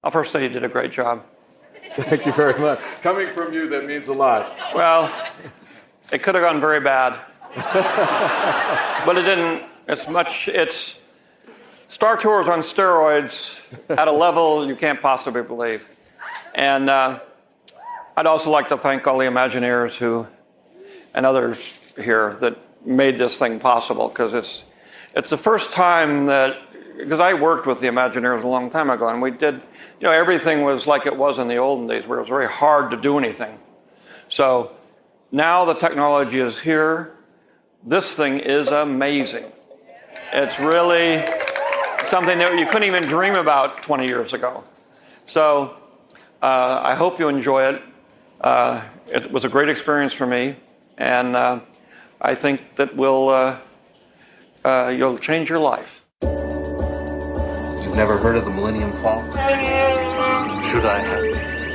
I'll first say you did a great job. Thank you very much. Coming from you, that means a lot. Well, it could have gone very bad. But it didn't. It's Star Tours on steroids at a level you can't possibly believe. And I'd also like to thank all the Imagineers and others here that made this thing possible, because it's the first time because I worked with the Imagineers a long time ago, and we did, everything was like it was in the olden days, where it was very hard to do anything. So now the technology is here. This thing is amazing. It's really something that you couldn't even dream about 20 years ago. So I hope you enjoy it. It was a great experience for me, and I think that you'll change your life. You've never heard of the Millennium Falcon? Should I have?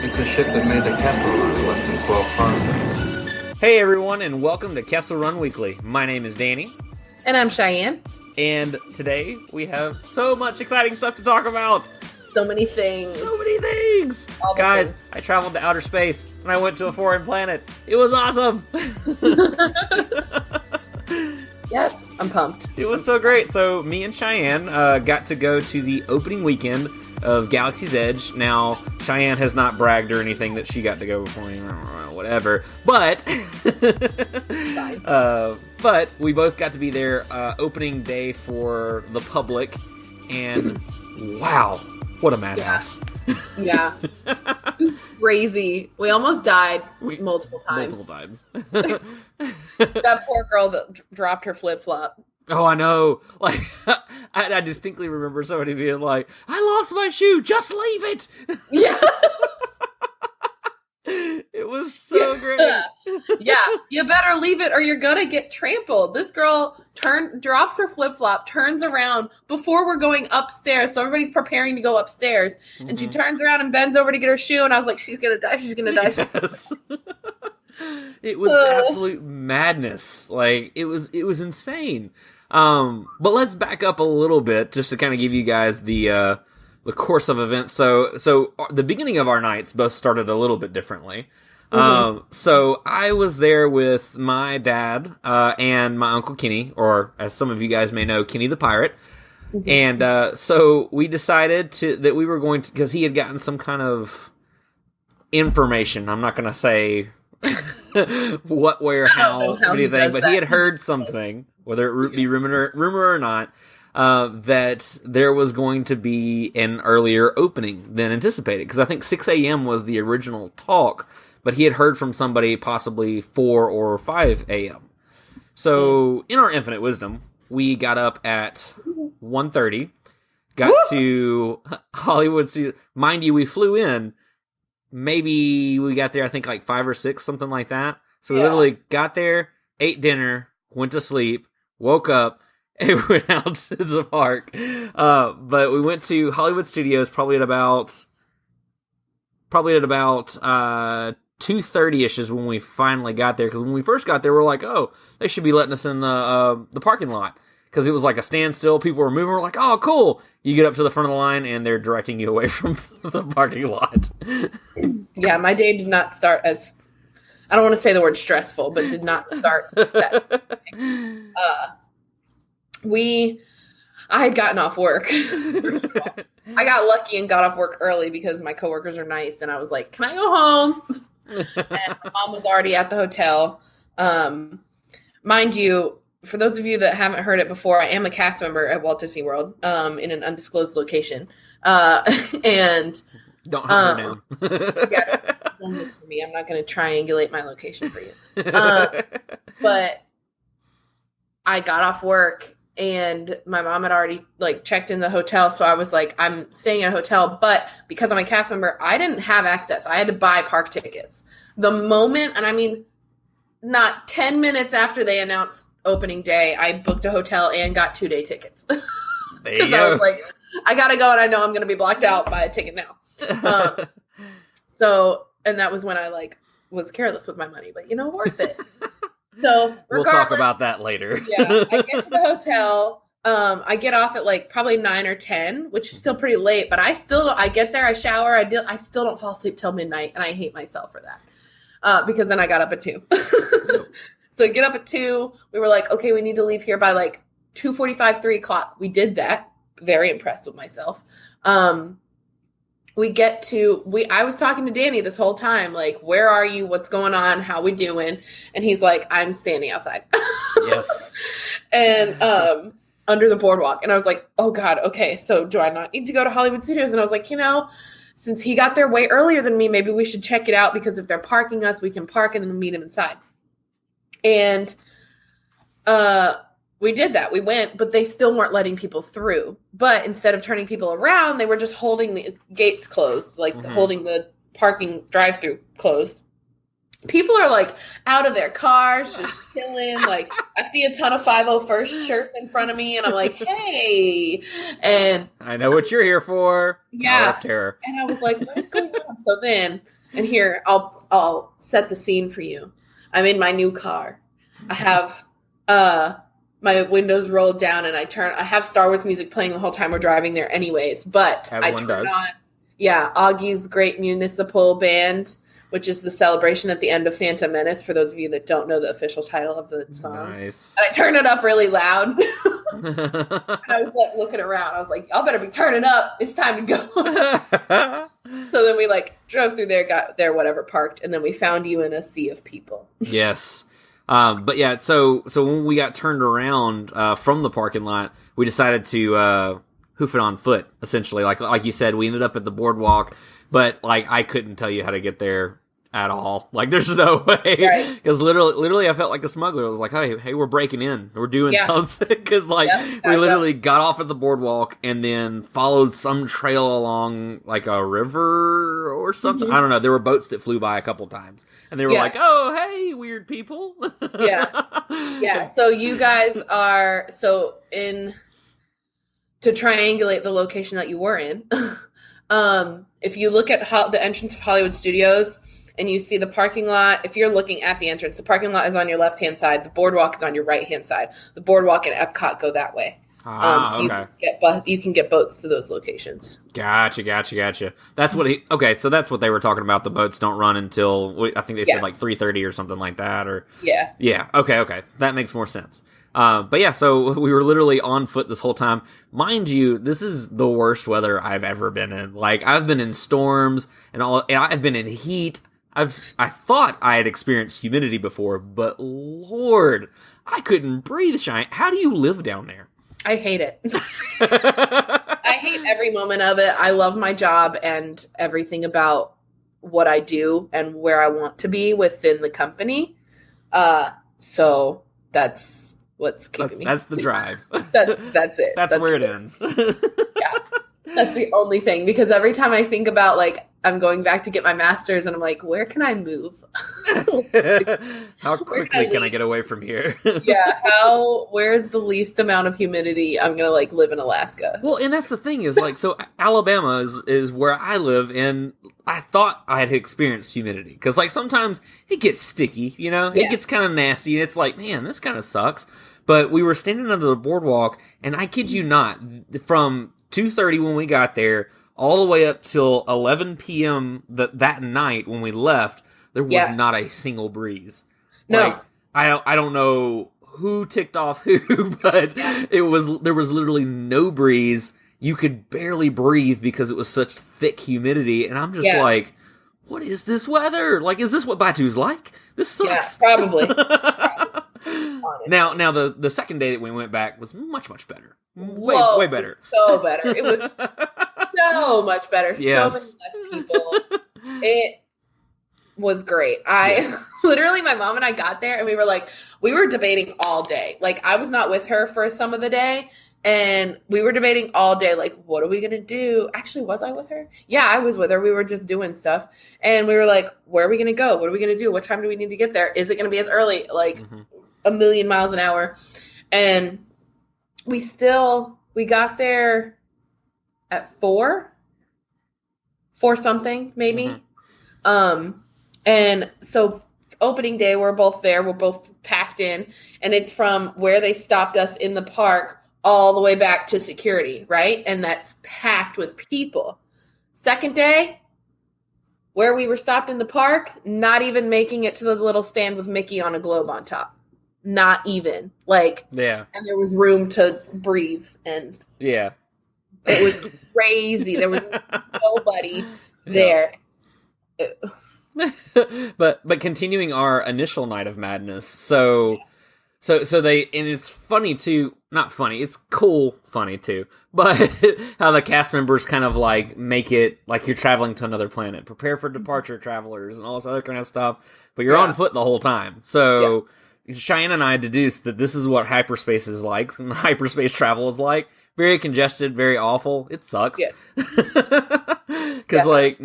It's a ship that made the Kessel Run in less than 12 parsecs. Hey everyone, and welcome to Kessel Run Weekly. My name is Danny. And I'm Cheyenne. And today we have so much exciting stuff to talk about. So many things. Guys, I traveled to outer space and I went to a foreign planet. It was awesome. Yes, I'm pumped. It was so great. So me and Cheyenne got to go to the opening weekend of Galaxy's Edge. Now, Cheyenne has not bragged or anything that she got to go before me, whatever. But, but we both got to be there opening day for the public, and wow, what a madhouse! Yeah, it was crazy. We almost died multiple times. That poor girl that dropped her flip-flop. Oh, I know. Like, I distinctly remember somebody being like, "I lost my shoe. Just leave it." Yeah. It was so great. Yeah, you better leave it or you're gonna get trampled. This girl drops her flip-flop, turns around before we're going upstairs, so everybody's preparing to go upstairs, and she turns around and bends over to get her shoe, and I was like, she's gonna die. Yes. It was absolute madness. Like, it was insane. But let's back up a little bit just to kind of give you guys the course of events. So the beginning of our nights both started a little bit differently. So I was there with my dad and my Uncle Kenny, or as some of you guys may know, Kenny the Pirate. And so we decided that we were going to, because he had gotten some kind of information. I'm not going to say what, where, how anything, but he had heard something, whether it be rumor or not, that there was going to be an earlier opening than anticipated. Because I think 6 a.m. was the original talk, but he had heard from somebody possibly 4 or 5 a.m. So, in our infinite wisdom, we got up at 1:30, got to Hollywood. Mind you, we flew in. Maybe we got there, I think, like 5 or 6, something like that. So we literally got there, ate dinner, went to sleep, woke up, and went out to the park. But we went to Hollywood Studios probably at about 2:30ish is when we finally got there. Because when we first got there, we were like, oh, they should be letting us in the parking lot. Because it was like a standstill. People were moving. We're like, oh, cool. You get up to the front of the line, and they're directing you away from the parking lot. Yeah, my day did not start as, I don't want to say the word stressful, but did not start that. I had gotten off work. First of all. I got lucky and got off work early because my coworkers are nice, and I was like, can I go home? And my mom was already at the hotel. Mind you, for those of you that haven't heard it before, I am a cast member at Walt Disney World in an undisclosed location. And don't hunt her down. Yeah, don't look for me. I'm not going to triangulate my location for you. But I got off work and my mom had already checked in the hotel. So I was like, I'm staying at a hotel, but because I'm a cast member, I didn't have access. I had to buy park tickets. The moment, and I mean, not 10 minutes after they announced opening day, I booked a hotel and got 2-day tickets. Because I was like, I gotta go, and I know I'm gonna be blocked out by a ticket now. So, and that was when I was careless with my money, but worth it. So we'll talk about that later. Yeah, I get to the hotel. I get off at like probably 9 or 10, which is still pretty late, but I get there, I shower, I still don't fall asleep till midnight, and I hate myself for that. Because then I got up at 2. So I get up at 2. We were like, okay, we need to leave here by like 2:45, 3 o'clock. We did that. Very impressed with myself. I was talking to Danny this whole time, like, where are you? What's going on? How we doing? And he's like, I'm standing outside. Yes. And under the boardwalk. And I was like, oh God, okay, so do I not need to go to Hollywood Studios? And I was like, since he got there way earlier than me, maybe we should check it out, because if they're parking us, we can park and then meet him inside. And we did that. We went, but they still weren't letting people through. But instead of turning people around, they were just holding the gates closed, like holding the parking drive-through closed. People are like out of their cars, just chilling. Like, I see a ton of 501st shirts in front of me, and I'm like, hey. And I know what you're here for. Yeah. Tower of Terror. And I was like, what is going on? So then, and here, I'll set the scene for you. I'm in my new car. I have my windows rolled down, and I have Star Wars music playing the whole time we're driving there anyways, but I turn on, Augie's Great Municipal Band, which is the celebration at the end of Phantom Menace, for those of you that don't know the official title of the song. Nice. And I turned it up really loud. And I was like looking around. I was like, y'all better be turning up. It's time to go. So then we like drove through there, got there, whatever, parked, and then we found you in a sea of people. Yes. But yeah, so when we got turned around from the parking lot, we decided to hoof it on foot, essentially. Like you said, we ended up at the boardwalk, but like I couldn't tell you how to get there at all. Like, there's no way. Because literally, I felt like a smuggler. I was like, hey, we're breaking in. We're doing something. Because like we literally got off at the boardwalk and then followed some trail along like a river or something. I don't know. There were boats that flew by a couple times, and they were like, "Oh, hey, weird people." Yeah. So you guys are to triangulate the location that you were in. If you look at the entrance of Hollywood Studios and you see the parking lot, if you're looking at the entrance, the parking lot is on your left-hand side. The boardwalk is on your right-hand side. The boardwalk and Epcot go that way. So you can get boats to those locations. Gotcha. That's what that's what they were talking about. The boats don't run until, I think they said like 3:30 or something like that. Or Yeah. Okay. That makes more sense. But yeah, so we were literally on foot this whole time. Mind you, this is the worst weather I've ever been in. Like, I've been in storms and I've been in heat. I thought I had experienced humidity before, but Lord, I couldn't breathe, Cheyenne. How do you live down there? I hate it. I hate every moment of it. I love my job and everything about what I do and where I want to be within the company. So that's what's keeping me. That's the drive. That's it. That's where it ends. Yeah. That's the only thing, because every time I think about, like, I'm going back to get my master's and I'm like, where can I move? How quickly can I get away from here? Where's the least amount of humidity? I'm going to like live in Alaska. Well, and that's the thing is like, so Alabama is where I live, and I thought I had experienced humidity because like sometimes it gets sticky, it gets kind of nasty, and it's like, man, this kind of sucks. But we were standing under the boardwalk, and I kid you not, from 2:30 when we got there all the way up till 11 p.m. that night when we left, there was not a single breeze. No. Like, I don't know who ticked off who, but there was literally no breeze. You could barely breathe because it was such thick humidity, and I'm just like, what is this weather? Like, is this what Batuu's like? This sucks. Yeah, probably. Now the second day that we went back was much better. Way better. So better. It was so much better. Yes. So many less people. It was great. Literally, my mom and I got there and we were debating all day. Like, I was not with her for some of the day, and we were debating all day, like, what are we going to do? Actually, was I with her? Yeah, I was with her. We were just doing stuff. And we were like, where are we going to go? What are we going to do? What time do we need to get there? Is it going to be as early? Like, a million miles an hour. And we got there at 4 something, maybe. And so opening day, we're both there. We're both packed in. And it's from where they stopped us in the park all the way back to security, right? And that's packed with people. Second day, where we were stopped in the park, not even making it to the little stand with Mickey on a globe on top. Not even. Like, Yeah. and there was room to breathe, and Yeah. it was crazy. There was nobody there. But continuing our initial night of madness, so they, and it's funny too, not funny, it's cool funny too, but how the cast members kind of like make it like you're traveling to another planet, prepare for departure, travelers, and all this other kind of stuff, but you're on foot the whole time. So Cheyenne and I deduced that this is what hyperspace is like, and hyperspace travel is like. Very congested, very awful. It sucks. Because like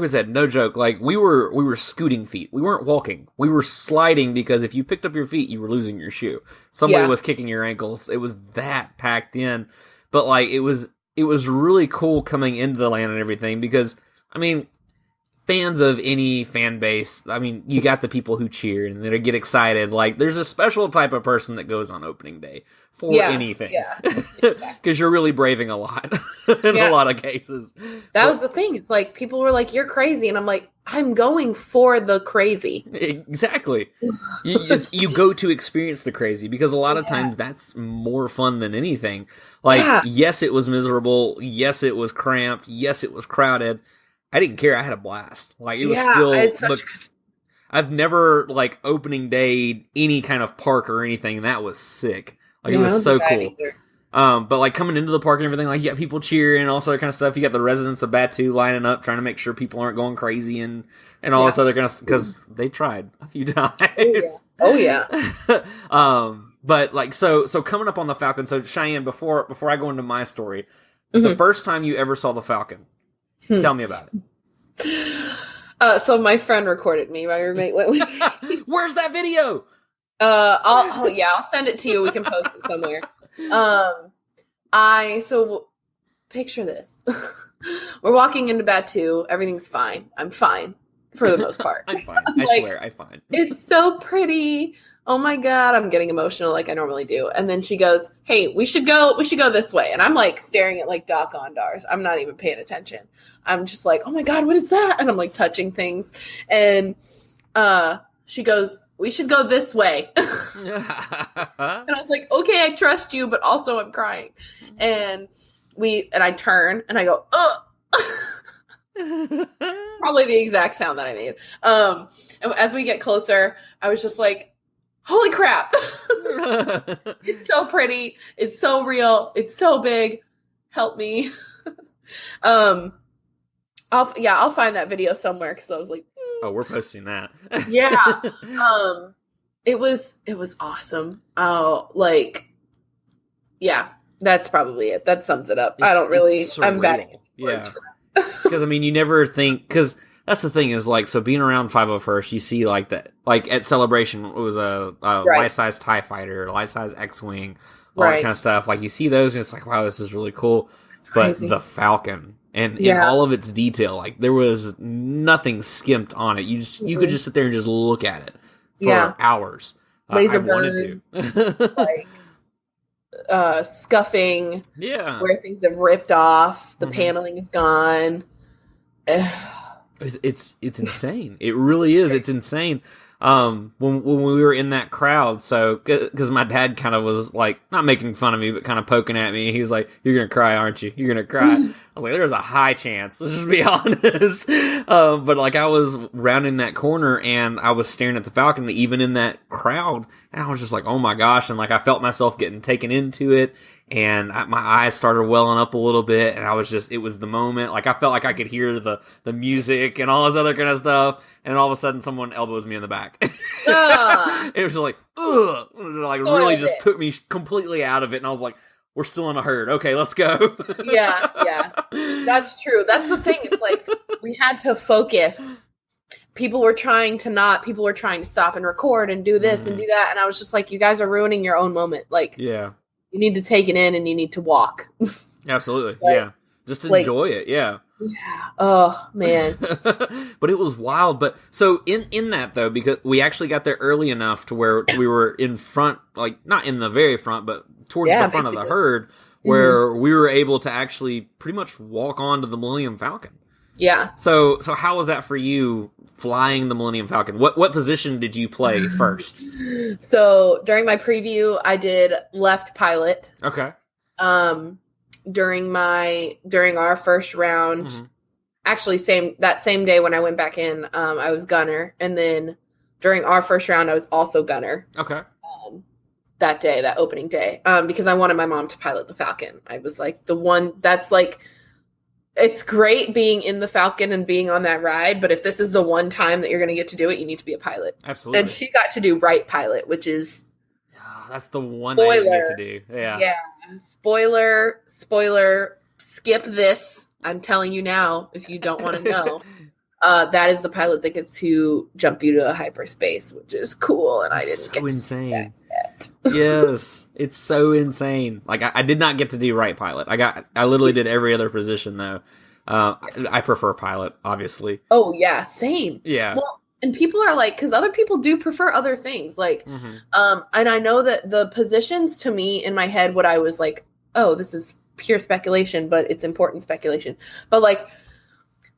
we said, no joke. Like we were scooting feet. We weren't walking. We were sliding because if you picked up your feet, you were losing your shoe. Somebody was kicking your ankles. It was that packed in. But like it was really cool coming into the land and everything because I mean, fans of any fan base, I mean, you got the people who cheer and they get excited. Like there's a special type of person that goes on opening day. For anything. Yeah. Because you're really braving a lot in a lot of cases. That was the thing. It's like people were like, you're crazy. And I'm like, I'm going for the crazy. Exactly. you go to experience the crazy because a lot of times that's more fun than anything. Like, yes, it was miserable. Yes, it was cramped. Yes, it was crowded. I didn't care. I had a blast. Like, it was still... I've never, like, opening day any kind of park or anything. And that was sick. Like, it was so cool. But, like, coming into the park and everything, like, you got people cheering and all this other kind of stuff. You got the residents of Batuu lining up, trying to make sure people aren't going crazy and all this other kind of stuff. Because they tried a few times. Oh, yeah. But, like, so coming up on the Falcon. So, Cheyenne, before I go into my story, the first time you ever saw the Falcon, tell me about it. So my friend recorded me. My roommate went with me. Where's that video? I'll send it to you. We can post it somewhere. So picture this. We're walking into Batuu. Everything's fine. I'm fine for the most part. I'm fine. I swear, I'm fine. It's so pretty. Oh my God. I'm getting emotional like I normally do. And then she goes, hey, we should go this way. And I'm like staring at like Doc Ondars. I'm not even paying attention. I'm just like, oh my God, what is that? And I'm like touching things. And, she goes, we should go this way. And I was like, okay, I trust you, but also I'm crying. And I turn and I go, ugh. Probably the exact sound that I made. And as we get closer, I was just like, holy crap. It's so pretty. It's so real. It's so big. Help me. I'll find that video somewhere because I was like, oh, we're posting that. Yeah. It was awesome. That's probably it. That sums it up. I'm bad. Yeah. Because, I mean, you never think, because that's the thing is, like, so being around 501st, you see, like, that, like, at Celebration, it was a life-size TIE fighter, life-size X-Wing, all that kind of stuff. Like, you see those, and it's like, wow, this is really cool. But the Falcon, and in all of its detail, like, there was nothing skimped on it. You could just sit there and just look at it for hours. Laser I burn, wanted to. like, scuffing, where things have ripped off, the paneling is gone. It's insane. It really is. It's insane. When we were in that crowd, so because my dad kind of was like not making fun of me, but kind of poking at me. He was like, "You're gonna cry, aren't you? You're gonna cry." I was like, "There's a high chance." Let's just be honest. But like I was rounding that corner and I was staring at the Falcon, even in that crowd, and I was just like, "Oh my gosh!" And like I felt myself getting taken into it. And my eyes started welling up a little bit, and I was just, it was the moment. Like, I felt like I could hear the music and all this other kind of stuff, and all of a sudden someone elbows me in the back. It was just like, ugh! Like, really just took me completely out of it, and I was like, we're still in a herd. Okay, let's go. Yeah. That's true. That's the thing. It's like, we had to focus. People were trying to stop and record and do this and do that, and I was just like, you guys are ruining your own moment. Like, you need to take it in and you need to walk. Absolutely. Just enjoy it. Yeah. Yeah. Oh man. But it was wild. But so in that though, because we actually got there early enough to where we were in front, like not in the very front, but towards the front of the herd, where we were able to actually pretty much walk onto the Millennium Falcon. Yeah. So how was that for you flying the Millennium Falcon? What position did you play first? So during my preview, I did left pilot. Okay. During our first round, actually that same day when I went back in, I was gunner, and then during our first round, I was also gunner. Okay. That opening day, because I wanted my mom to pilot the Falcon. I was like the one that's like. It's great being in the Falcon and being on that ride, but if this is the one time that you're going to get to do it, you need to be a pilot. Absolutely. And she got to do right pilot, which is... that's the one I didn't get to do. Yeah. Yeah. Spoiler, skip this. I'm telling you now, if you don't want to know. That is the pilot that gets to jump you to a hyperspace, which is cool, and I didn't get to insane. do that yet. Yes, it's so insane. Like I did not get to do right pilot. I literally did every other position though. I prefer pilot, obviously. Oh yeah, same. Yeah. Well, and people are like, because other people do prefer other things. Like, and I know that the positions to me in my head, what I was like, oh, this is pure speculation, but it's important speculation. But like,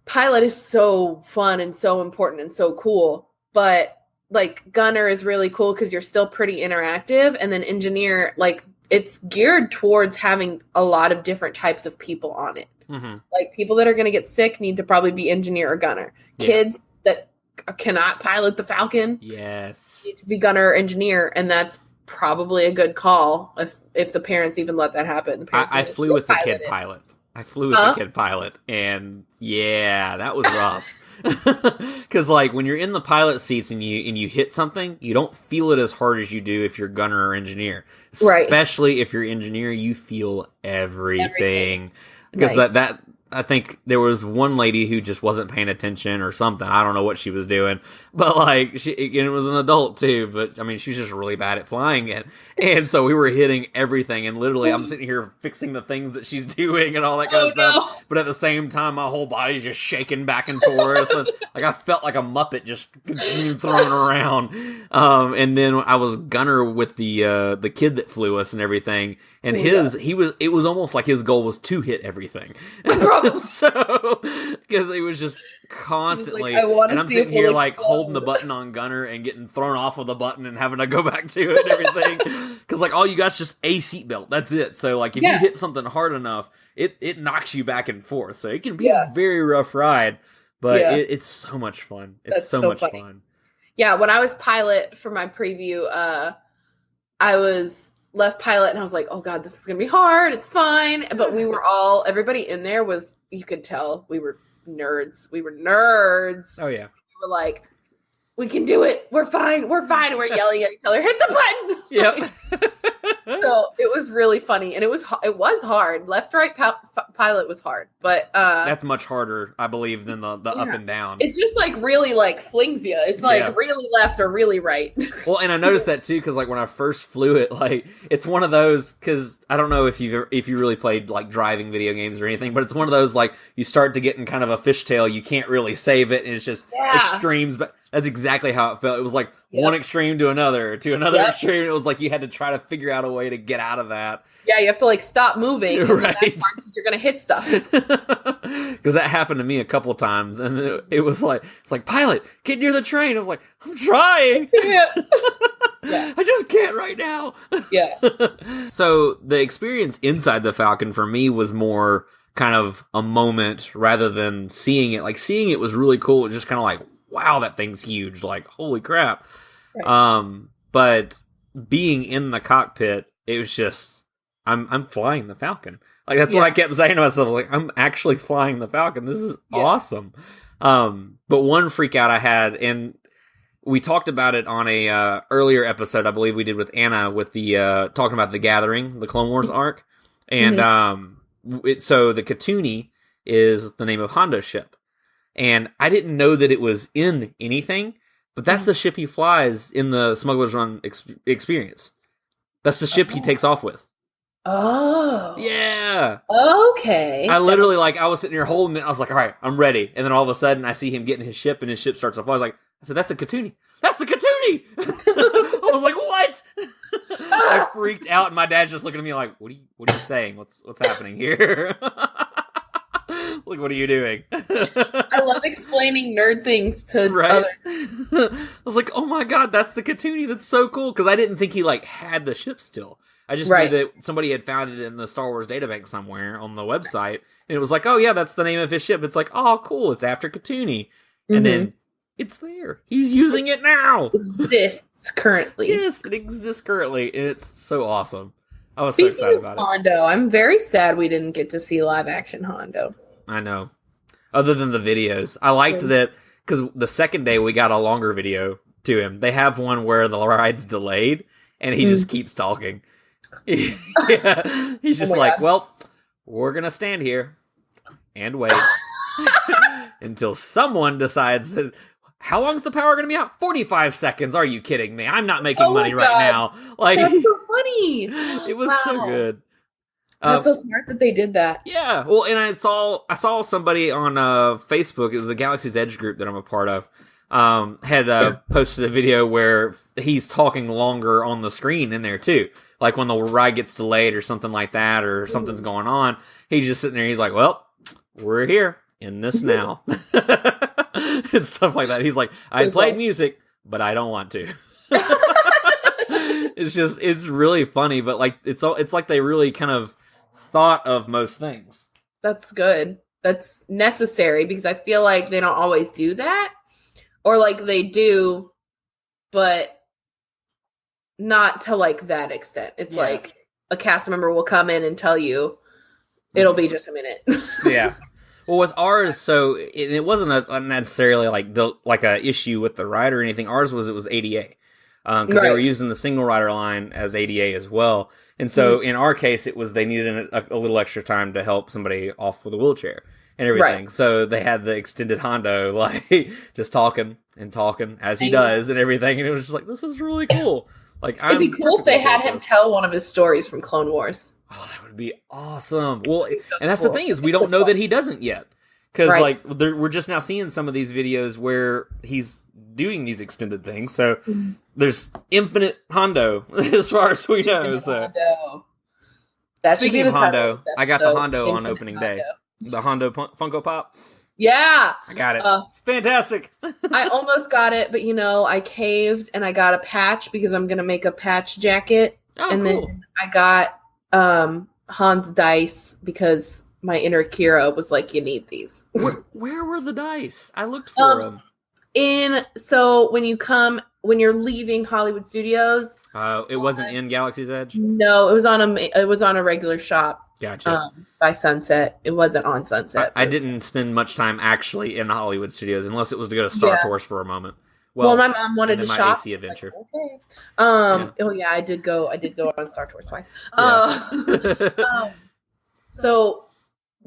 pilot is so fun and so important and so cool, but like gunner is really cool because you're still pretty interactive, and then engineer, like it's geared towards having a lot of different types of people on it. Like people that are going to get sick need to probably be engineer or gunner. Yeah. Kids that cannot pilot the Falcon, yes, need to be gunner or engineer, and that's probably a good call if the parents even let that happen. I flew with the kid pilot. I flew with the kid pilot, and yeah, that was rough. Because like when you're in the pilot seats and you hit something, you don't feel it as hard as you do if you're gunner or engineer. Right. Especially if you're engineer, you feel everything. Because Nice. that I think there was one lady who just wasn't paying attention or something. I don't know what she was doing, but like it was an adult too. But I mean, she was just really bad at flying it, and so we were hitting everything. And literally, I'm sitting here fixing the things that she's doing and all that kind of stuff. No. But at the same time, my whole body's just shaking back and forth. And, like I felt like a Muppet just thrown around. And then I was gunner with the kid that flew us and everything. And it was almost like his goal was to hit everything. So, because it was just constantly, like, and I'm sitting here like holding the button on gunner and getting thrown off of the button and having to go back to it and everything. Because like all you got's just a seatbelt. That's it. So like if you hit something hard enough, it knocks you back and forth. So it can be a very rough ride, but it's so much fun. It's so much fun. Yeah, when I was pilot for my preview, I was left pilot, and I was like, oh God, this is going to be hard. It's fine. But everybody in there was, you could tell we were nerds. Oh, yeah. We were like, we can do it. We're fine. We're fine. And we're yelling at each other, hit the button. Yep. So it was really funny. And it was hard. Left, right pilot was hard. But that's much harder, I believe, than the up and down. It just like really like flings you. It's like really left or really right. Well, and I noticed that too, because like when I first flew it, like it's one of those, because I don't know if you really played like driving video games or anything, but it's one of those like you start to get in kind of a fishtail, you can't really save it, and it's just extremes. But that's exactly how it felt. It was like one extreme to another extreme. It was like you had to try to figure out a way to get out of that. Yeah, you have to like stop moving, right? Because you're gonna hit stuff. Because that happened to me a couple times, and it was like, it's like, pilot, get near the train. I was like, I'm trying. Yeah. I just can't right now. Yeah. So the experience inside the Falcon for me was more kind of a moment rather than seeing it. Like seeing it was really cool. It was just kind of like, wow, that thing's huge. Like, holy crap. Right. But being in the cockpit, it was just, I'm flying the Falcon. Like that's what I kept saying to myself. Like I'm actually flying the Falcon. This is awesome. But one freak out I had, and we talked about it on a earlier episode, I believe we did with Anna, with the talking about the Gathering, the Clone Wars arc, and so the Katuni is the name of Hondo's ship, and I didn't know that it was in anything, but that's the ship he flies in the Smuggler's Run experience. That's the ship he takes off with. Oh. Yeah. Okay. I literally, like, I was sitting here holding it. I was like, all right, I'm ready. And then all of a sudden, I see him getting his ship, and his ship starts to fly. I was like, that's a Katuni. That's the Katuni! I was like, what? I freaked out, and my dad's just looking at me like, what are you saying? What's happening here? Like, what are you doing? I love explaining nerd things to others. I was like, oh my god, that's the Katuni. That's so cool. Because I didn't think he, like, had the ship still. I just knew that somebody had found it in the Star Wars databank somewhere on the website. And it was like, oh yeah, that's the name of his ship. It's like, oh cool, it's after Katuni. And then it's there. He's using it now. It exists currently. Yes, it exists currently. And it's so awesome. I was so excited about it. Hondo, I'm very sad we didn't get to see live action Hondo. I know. Other than the videos. I liked that, because the second day we got a longer video to him. They have one where the ride's delayed, and he just keeps talking. Yeah. He's just like, well, we're going to stand here and wait until someone decides that, how long's the power going to be out? 45 seconds. Are you kidding me? I'm not making money right now. Like, that's so funny. It was so good. That's so smart that they did that. Yeah. Well, and I saw somebody on Facebook. It was the Galaxy's Edge group that I'm a part of. Had posted a video where he's talking longer on the screen in there too. Like when the ride gets delayed or something like that, or something's going on, he's just sitting there. He's like, well, we're here in this now. And stuff like that. He's like, I played music, but I don't want to. It's really funny, but like, it's like they really kind of thought of most things. That's good. That's necessary, because I feel like they don't always do that, or like they do, but not to like that extent. It's like a cast member will come in and tell you it'll be just a minute. Yeah. Well, with ours, so it wasn't a necessarily like a issue with the ride or anything. Ours was, it was ADA, because they were using the single rider line as ADA as well. And so in our case, it was they needed a little extra time to help somebody off with a wheelchair and everything. Right. So they had the extended Hondo, like, just talking as he does and everything. And it was just like, this is really cool. Like, it'd be cool if they had him tell one of his stories from Clone Wars. Oh, that would be awesome. Well, and that's the thing, is we don't know that he doesn't yet. Because, like, we're just now seeing some of these videos where he's doing these extended things. So there's infinite Hondo, as far as we know. Hondo. That should be the Hondo. I got the Hondo on opening day. The Hondo Funko Pop. Yeah. I got it. It's fantastic. I almost got it, but I caved and I got a patch, because I'm going to make a patch jacket. Oh, and cool. Then I got Han's dice, because my inner Kira was like, you need these. Where were the dice? I looked for them. So when you're leaving Hollywood Studios. It wasn't in Galaxy's Edge? No, it was on a regular shop. Gotcha. By Sunset. It wasn't on Sunset. I didn't spend much time actually in Hollywood Studios, unless it was to go to Star Tours for a moment. Well, my mom wanted to shop. AC adventure. Like, okay. Oh yeah, I did go on Star Tours twice. So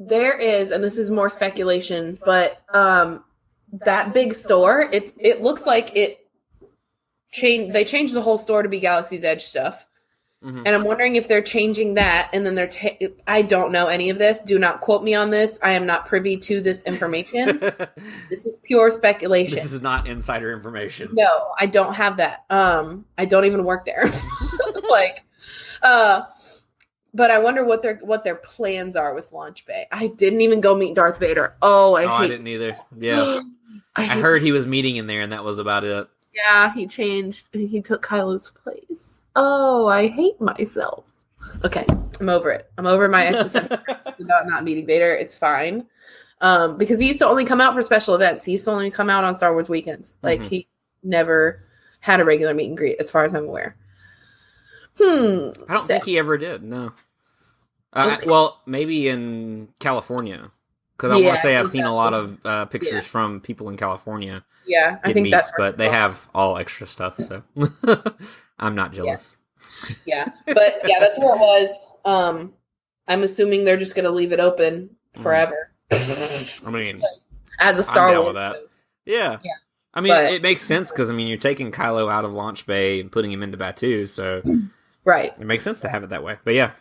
there is, and this is more speculation, but that big store, it looks like they changed the whole store to be Galaxy's Edge stuff. Mm-hmm. And I'm wondering if they're changing that, and then I don't know any of this. Do not quote me on this. I am not privy to this information. This is pure speculation. This is not insider information. No, I don't have that. I don't even work there. But I wonder what their plans are with Launch Bay. I didn't even go meet Darth Vader. I didn't either. Yeah. I heard he was meeting in there, and that was about it. Yeah, he changed. He took Kylo's place. Oh, I hate myself. Okay, I'm over it. I'm over my existential crisis about not meeting Vader. It's fine. Because he used to only come out for special events. He used to only come out on Star Wars weekends. Like, he never had a regular meet and greet, as far as I'm aware. I don't think he ever did, no. Well, maybe in California. Because I want to say I've seen a lot of pictures from people in California. Yeah, I think that's but they have all extra stuff, so I'm not jealous. Yeah, but yeah, that's where it was. I'm assuming they're just going to leave it open forever. I mean, as a Star Wars. With that. Yeah. I mean, it makes sense, because you're taking Kylo out of Launch Bay and putting him into Batuu, so right, it makes sense to have it that way. But yeah.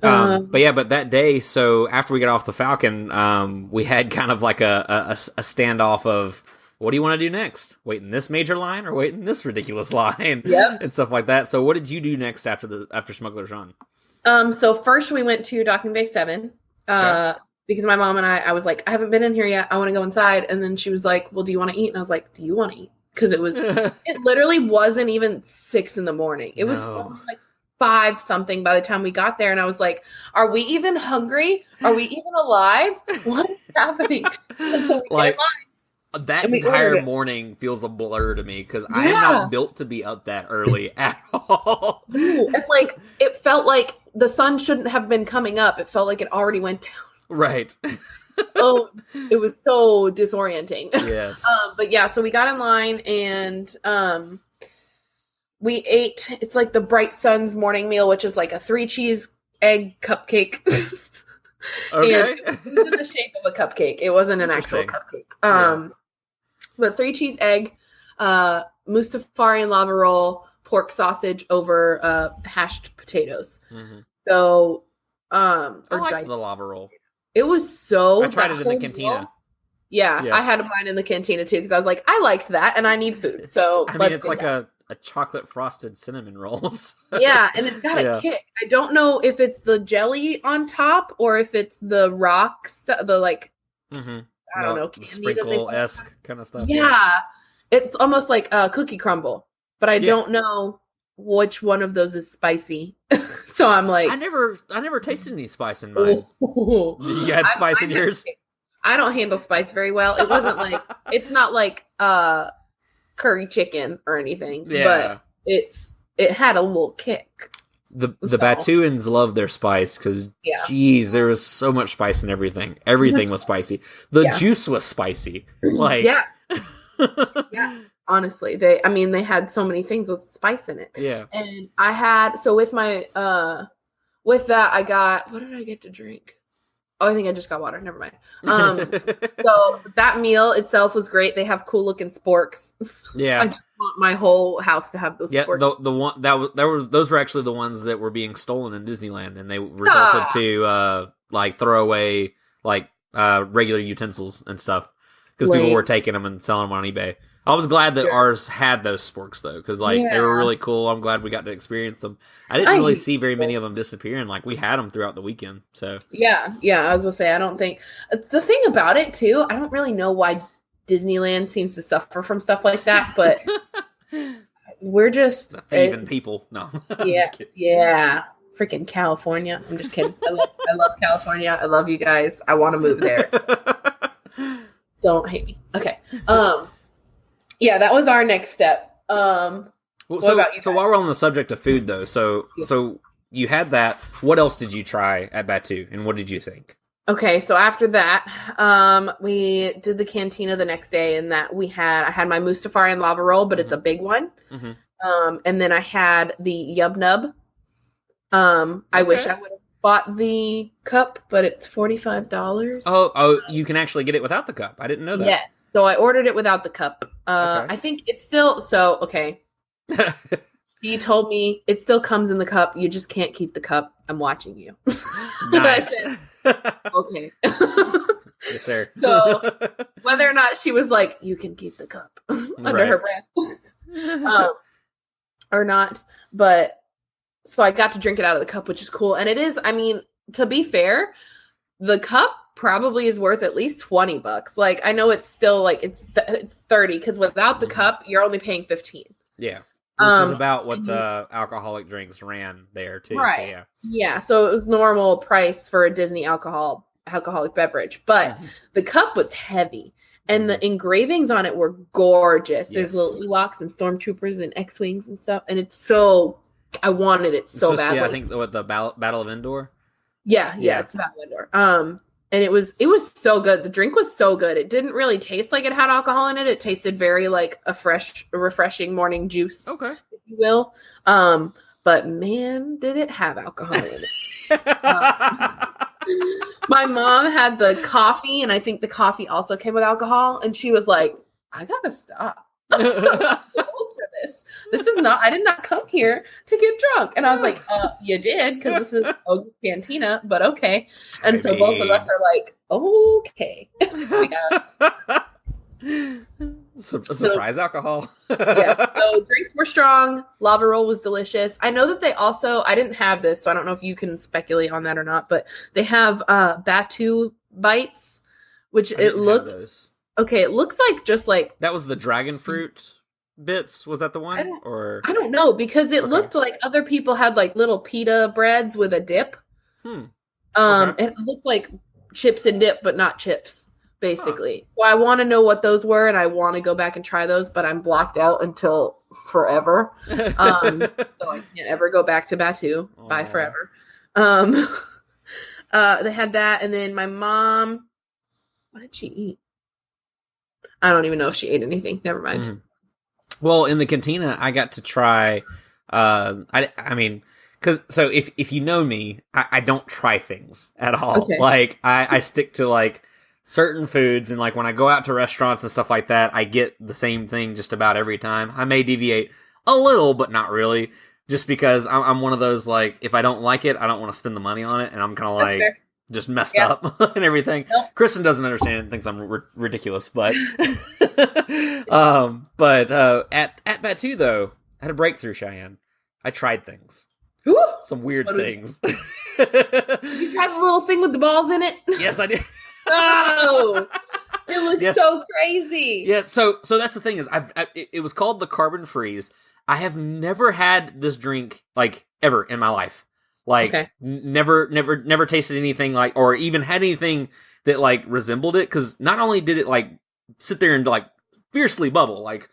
But that day, so after we got off the Falcon, we had kind of like a standoff of, what do you want to do next? Wait in this major line or wait in this ridiculous line? Yep. And stuff like that. So what did you do next after Smuggler's Run? So first we went to Docking Bay 7, because my mom and I was like, I haven't been in here yet. I want to go inside. And then she was like, well, do you want to eat? And I was like, do you want to eat? Because it literally wasn't even 6 a.m. It was only like 5 something by the time we got there. And I was like, are we even hungry? Are we even alive? What is happening? And so we get in line. That entire morning feels a blur to me because I am not built to be up that early at all. And like, it felt like the sun shouldn't have been coming up. It felt like it already went down. Right. Oh, it was so disorienting. Yes. But yeah, so we got in line and we ate, it's like the Bright Sun's morning meal, which is like a 3-cheese egg cupcake. Okay. And it was in the shape of a cupcake. It wasn't an actual cupcake. But 3-cheese egg, Mustafari and lava roll, pork sausage over hashed potatoes. Mm-hmm. So, I liked the lava roll. It was so. I tried it in the Cantina. Yeah, I had mine in the Cantina too because I was like, I liked that and I need food. So I mean, it's like a chocolate frosted cinnamon rolls. Yeah, and it's got a kick. I don't know if it's the jelly on top or if it's the rocks, I don't know, sprinkle-esque kind of stuff. Yeah, it's almost like a cookie crumble, but I don't know which one of those is spicy. So I'm like, I never tasted any spice in mine. You had spice in yours? I don't handle spice very well. It wasn't like, it's not like curry chicken or anything, but it had a little kick. The Batuuans love their spice because, geez, there was so much spice in everything. Everything was spicy. The juice was spicy. Like, honestly, they had so many things with spice in it. Yeah. And I had, so with my, with that, I got, what did I get to drink? Oh, I think I just got water. Never mind. So that meal itself was great. They have cool looking sporks. Yeah. I just want my whole house to have those sporks. The one those were actually the ones that were being stolen in Disneyland, and they resulted to throw away regular utensils and stuff because people were taking them and selling them on eBay. I was glad that ours had those sporks though, because they were really cool. I'm glad we got to experience them. I didn't really see very many of them disappearing. Like we had them throughout the weekend. So yeah. I was gonna say I don't think the thing about it too. I don't really know why Disneyland seems to suffer from stuff like that, but we're just thieving people. No, yeah. Freaking California. I'm just kidding. I love California. I love you guys. I want to move there. So. Don't hate me. Okay. Yeah, that was our next step. What about you? So while we're on the subject of food, though, so you had that. What else did you try at Batuu, and what did you think? Okay, so after that, we did the Cantina the next day, and I had my Mustafari and lava roll, but it's a big one. Mm-hmm. And then I had the Yub Nub. I wish I would have bought the cup, but it's $45. Oh, you can actually get it without the cup. I didn't know that. Yes. So I ordered it without the cup. I think it's still okay. He told me it still comes in the cup. You just can't keep the cup. I'm watching you. Nice. I said, okay. Yes, sir. So whether or not she was like, you can keep the cup under her breath, or not, but so I got to drink it out of the cup, which is cool. And it is. I mean, to be fair, the cup probably is worth at least $20. Like I know it's still like it's 30 because without the cup you're only paying 15. Yeah, which is about what the alcoholic drinks ran there too. Right. So, yeah. So it was normal price for a Disney alcoholic beverage, but the cup was heavy and the engravings on it were gorgeous. Yes. There's little Ewoks and stormtroopers and X-wings and stuff, and it's so. I wanted it so badly. I think the Battle of Endor. Yeah, it's Battle of Endor. And it was so good. The drink was so good. It didn't really taste like it had alcohol in it. It tasted very like a refreshing morning juice, if you will. But man, did it have alcohol in it. My mom had the coffee, and I think the coffee also came with alcohol. And she was like, I gotta stop. I'm too old for this. This is not, I did not come here to get drunk. And I was like, you did, because this is Cantina, but okay. And so both of us are like, okay. We got surprise alcohol. yeah. So drinks were strong. Lava roll was delicious. I know that they also, I didn't have this, so I don't know if you can speculate on that or not, but they have Batuu bites, which it looks okay. It looks like just like that was the dragon fruit bits. Was that the one? I don't know, because it looked like other people had like little pita breads with a dip. It looked like chips and dip, but not chips. Basically. So I want to know what those were, and I want to go back and try those, but I'm blocked out until forever. So I can't ever go back to Batuu. Bye forever. They had that, and then my mom, what did she eat? I don't even know if she ate anything. Never mind. Mm-hmm. Well, in the cantina, I got to try, so if you know me, I don't try things at all. Okay. Like, I stick to, like, certain foods, and like when I go out to restaurants and stuff like that, I get the same thing just about every time. I may deviate a little, but not really, just because I'm one of those, like, if I don't like it, I don't want to spend the money on it, and I'm kind of like just messed up and everything. Nope. Kristen doesn't understand and thinks I'm ridiculous, but at Batuu though, I had a breakthrough, Cheyenne. I tried things. Ooh, some weird things. You tried the little thing with the balls in it? Yes, I did. Oh, it looks so crazy. Yeah, so that's the thing is, it was called the Carbon Freeze. I have never had this drink like ever in my life. Like never tasted anything like, or even had anything that like resembled it. Because not only did it like sit there and like fiercely bubble, like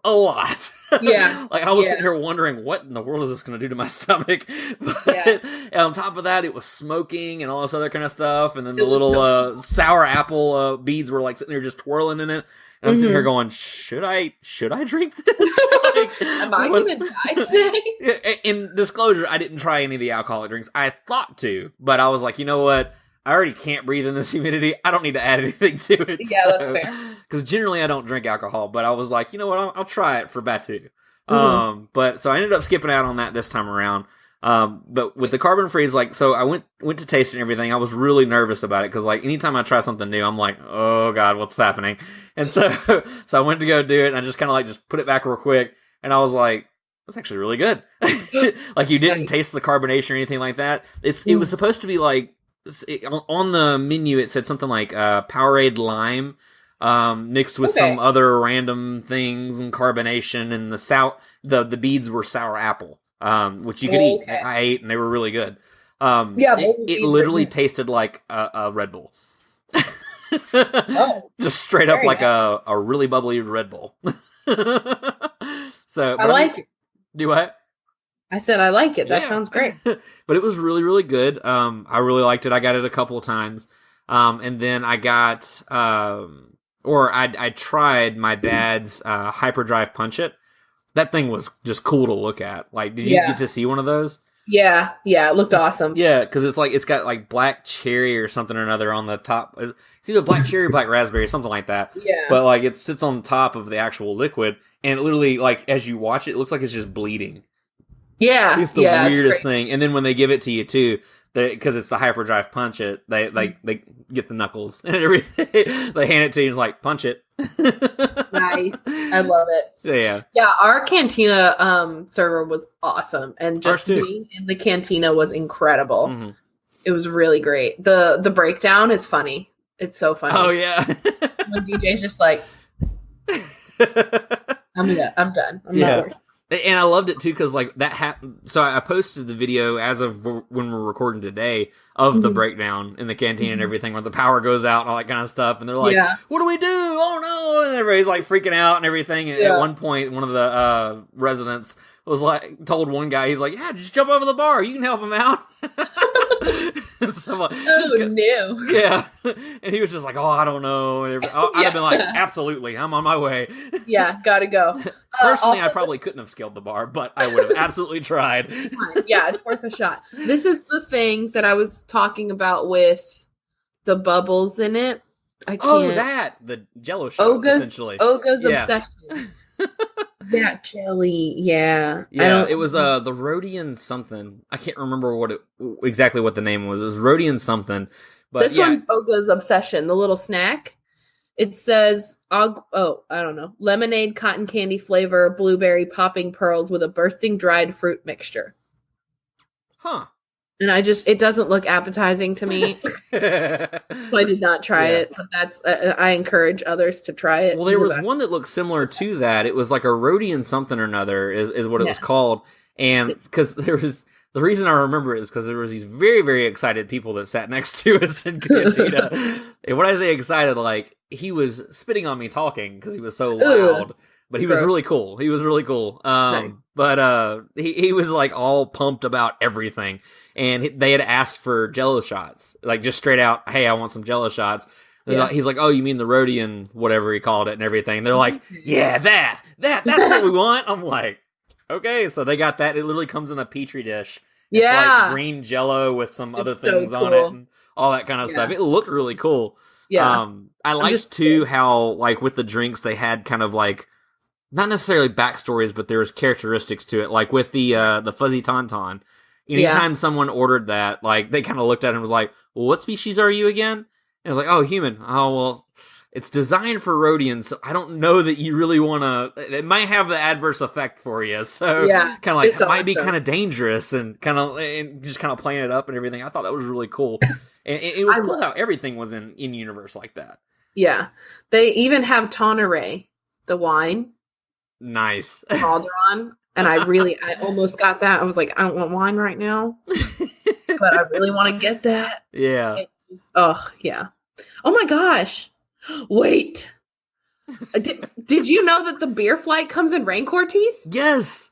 a lot. Yeah. Like I was sitting here wondering what in the world is this going to do to my stomach. But on top of that, it was smoking and all this other kind of stuff. And then the little sour apple beads were like sitting there just twirling in it. And I'm sitting here going, should I drink this? Like, am I going to die today? In disclosure, I didn't try any of the alcoholic drinks. I thought to, but I was like, you know what? I already can't breathe in this humidity. I don't need to add anything to it. Yeah, that's fair. Because generally I don't drink alcohol, but I was like, you know what? I'll try it for Batuu. But so I ended up skipping out on that this time around. But with the Carbon Freeze, like, so I went to taste and everything. I was really nervous about it because, like, anytime I try something new, I'm like, oh god, what's happening? And so I went to go do it, and I just kind of like just put it back real quick, and I was like, that's actually really good. Like, you didn't taste the carbonation or anything like that. It was supposed to be like, on the menu it said something like Powerade lime mixed with some other random things and carbonation, and the beads were sour apple, which you could eat. I ate, and they were really good. It literally tasted like a Red Bull. Just straight up like a really bubbly Red Bull. So I like it. Do what? I said I like it. That sounds great. But it was really, really good. I really liked it. I got it a couple of times. And then I got, I tried my dad's Hyperdrive Punch It. That thing was just cool to look at. Like, did you get to see one of those? Yeah, it looked awesome. Yeah, because it's got like black cherry or something or another on the top. It's either black cherry or black raspberry or something like that. Yeah. But like it sits on top of the actual liquid, and it literally, like, as you watch it, it looks like it's just bleeding. Yeah, it's the weirdest thing. And then when they give it to you too, because it's the Hyperdrive Punch It, they get the knuckles and everything. They hand it to you, and it's like, punch it. Nice, I love it. Yeah. Our Cantina server was awesome, and just being in the Cantina was incredible. Mm-hmm. It was really great. The breakdown is funny. It's so funny. Oh yeah, when DJ's just like, I'm done. I'm not working. And I loved it too because like that happened. So I posted the video as of when we're recording today of the breakdown in the canteen and everything, when the power goes out and all that kind of stuff. And they're like, "What do we do? Oh no!" And everybody's like freaking out and everything. And at one point, one of the residents was like, told one guy, he's like, "Yeah, just jump over the bar. You can help him out." So like, no. Yeah. And he was just like, "Oh, I don't know." And I'd have been like, "Absolutely, I'm on my way." Yeah, gotta go. Personally, I probably couldn't have scaled the bar, but I would have absolutely tried. Yeah, it's worth a shot. This is the thing that I was talking about with the bubbles in it. I can't. Oh, the Jello shot, essentially. Oga's obsession. Yeah, jelly. Yeah. Yeah, it was the Rhodian something. I can't remember exactly what the name was. It was Rhodian something. But this one's Oga's obsession, the little snack. It says, I don't know, lemonade, cotton candy flavor, blueberry, popping pearls with a bursting dried fruit mixture. Huh. And it doesn't look appetizing to me. So I did not try it, but I encourage others to try it. Well, there was one that looked similar to that. It was like a Rhodian something or another is what it was called. And because the reason I remember it is because there was these very, very excited people that sat next to us in Cantina. And when I say excited, like, he was spitting on me talking because he was so loud. But he was really cool. He was really cool. Nice. But he was like all pumped about everything. And they had asked for Jello shots, like just straight out, hey, I want some Jello shots. He's like, oh, you mean the Rhodian, whatever he called it and everything. And they're like, yeah, that's what we want. I'm like, okay. So they got that. It literally comes in a Petri dish. It's like green Jello with some other things on it and all that kind of stuff. It looked really cool. Yeah. I liked too how, like, with the drinks, they had kind of like, not necessarily backstories, but there was characteristics to it. Like with the fuzzy tauntaun. Anytime someone ordered that, like, they kind of looked at it and was like, well, what species are you again? And like, oh, human. Oh, well, it's designed for Rhodians, so I don't know that you really want to... It might have the adverse effect for you, so kind of like, it might be kind of dangerous and just kind of playing it up and everything. I thought that was really cool. And it was cool how everything was in universe like that. Yeah. They even have Tonneray, the wine. Nice. Calderon. And I almost got that. I was like, I don't want wine right now, but I really want to get that. Yeah. Yeah. Oh my gosh. Wait. Did you know that the beer flight comes in Rancor teeth? Yes.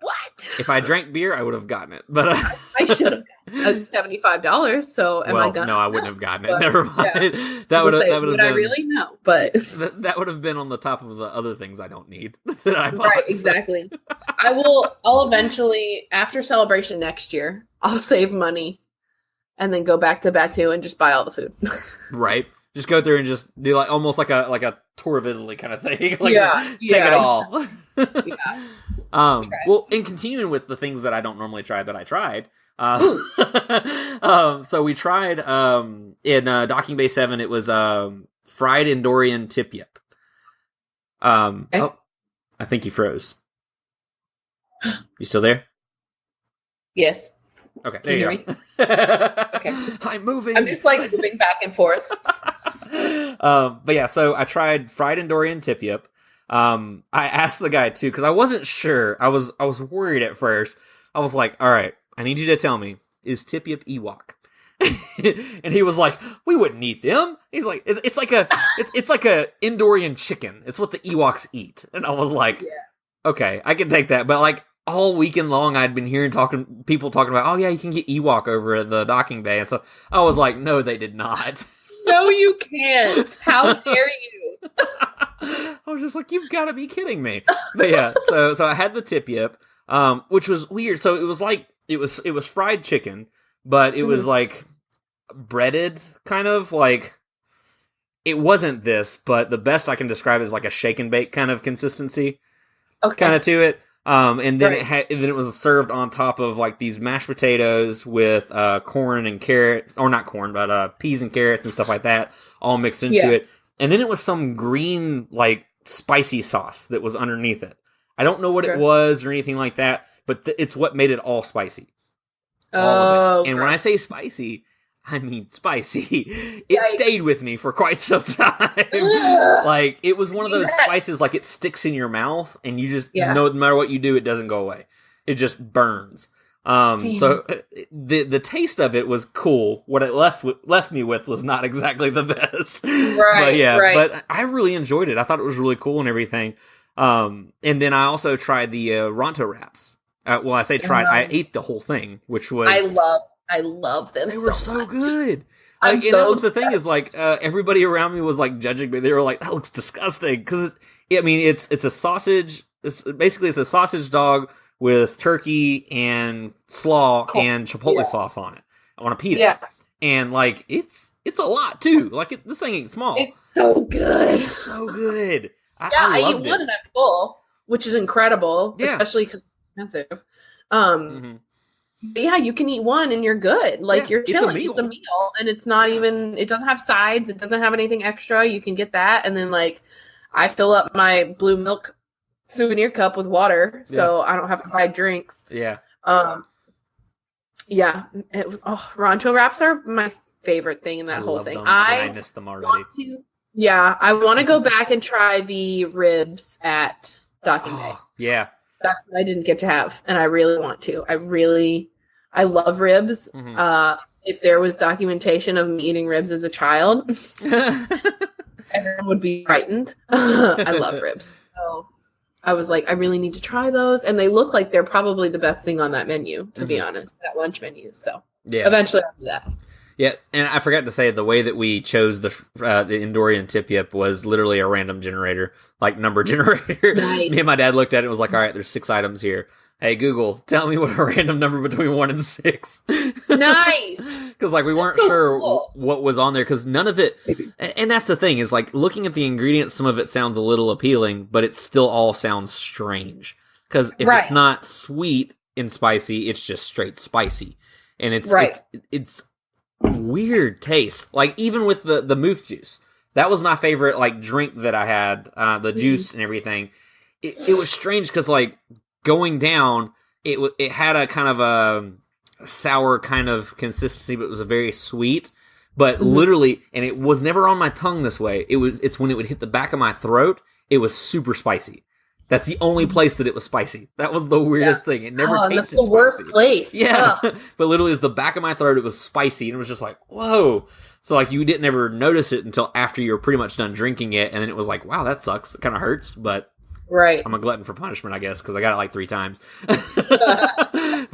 What? If I drank beer, I would have gotten it, but I should have. It's $75. So am I gonna? No, I wouldn't have gotten it. Never mind. Yeah. That would have been. Would I really know? But that would have been on the top of the other things I don't need that I bought. Right, exactly. I'll eventually, after Celebration next year, I'll save money and then go back to Batuu and just buy all the food. Right. Just go through and just do like almost like a tour of Italy kind of thing. Like take it all. Yeah. Well, in continuing with the things that I don't normally try that I tried. So we tried in Docking Bay 7, it was fried Endorian tip yip. Oh, I think you froze. You still there? Yes. Okay, Can there you you go. Okay. I'm moving. I'm just like moving back and forth. But yeah, so I tried fried Endorian tip yip. I asked the guy too, because I wasn't sure. I was worried at first. I was like, all right, I need you to tell me, is tip yip Ewok? And he was like, we wouldn't eat them. He's like, it's like a Endorian chicken. It's what the Ewoks eat. And I was like, okay, I can take that. But like all weekend long, I'd been hearing people talking about, oh yeah, you can get Ewok over at the docking bay. And so I was like, no, they did not. No, you can't. How dare you? I was just like, you've got to be kidding me. But yeah, so I had the tip yip, which was weird. So it was like, it was fried chicken, but it was like breaded, kind of like, it wasn't this, but the best I can describe is like a shake and bake kind of consistency, kind of to it. And then it was served on top of like these mashed potatoes with corn and carrots, or not corn, but peas and carrots and stuff like that, all mixed into it. And then it was some green like spicy sauce that was underneath it. I don't know what it was or anything like that, but it's what made it all spicy. Oh, and when I say spicy, I mean spicy. It stayed with me for quite some time. Like, it was one of those spices, like, it sticks in your mouth, and you just know no matter what you do, it doesn't go away. It just burns. So the taste of it was cool. What it left me with was not exactly the best. But I really enjoyed it. I thought it was really cool and everything. And then I also tried the Ronto wraps. Well, I say tried. I ate the whole thing, which was I love them. They were so much. Good. I'm and that was the thing is like everybody around me was like judging me. They were like, "That looks disgusting." Because it's a sausage. It's a sausage dog with turkey and slaw and chipotle sauce on it on a pita. Yeah. And like it's a lot too. Like this thing ain't small. It's so good. It's so good. I eat one and I'm full. which is incredible, Yeah. especially because it's expensive. But yeah, you can eat one and you're good. Like, you're it's a chilling. meal. It's a meal, and it's not even. It doesn't have sides. It doesn't have anything extra. You can get that, and then like, I fill up my blue milk souvenir cup with water, so I don't have to buy drinks. Yeah. Yeah, it was. Oh, Rancho wraps are my favorite thing in that whole love thing. them, and I miss them already. I want to go back and try the ribs at Docking Bay. Yeah. That's what I didn't get to have, and I really want to. I love ribs. If there was documentation of me eating ribs as a child, everyone would be frightened. I love ribs. So I was like, I really need to try those. And they look like they're probably the best thing on that menu, to be honest, that lunch menu. So eventually I'll do that. Yeah, and I forgot to say, the way that we chose the Endorian Tip Yip was literally a random generator, like number generator. Nice. Me and my dad looked at it and was like, all right, there's 6 items here. Hey, Google, tell me what a random number between 1 and 6. Nice. Because like we weren't sure what was on there, because none of it, and that's the thing, is like looking at the ingredients, some of it sounds a little appealing, but it still all sounds strange. Because if it's not sweet and spicy, it's just straight spicy. And it's weird taste. Like even with the moof juice, that was my favorite like drink that I had, the juice and everything. It was strange because like going down, it had a kind of a sour kind of consistency, but it was a very sweet. But literally, and it was never on my tongue this way. It's when it would hit the back of my throat, it was super spicy. That's the only place that it was spicy. That was the weirdest thing. It never tasted spicy. That's the worst place. Yeah. But literally, it's the back of my throat, it was spicy. And it was just like, whoa. So, like, you didn't ever notice it until after you were pretty much done drinking it. And then it was like, wow, that sucks. It kind of hurts. But I'm a glutton for punishment, I guess, because I got it like 3 times. But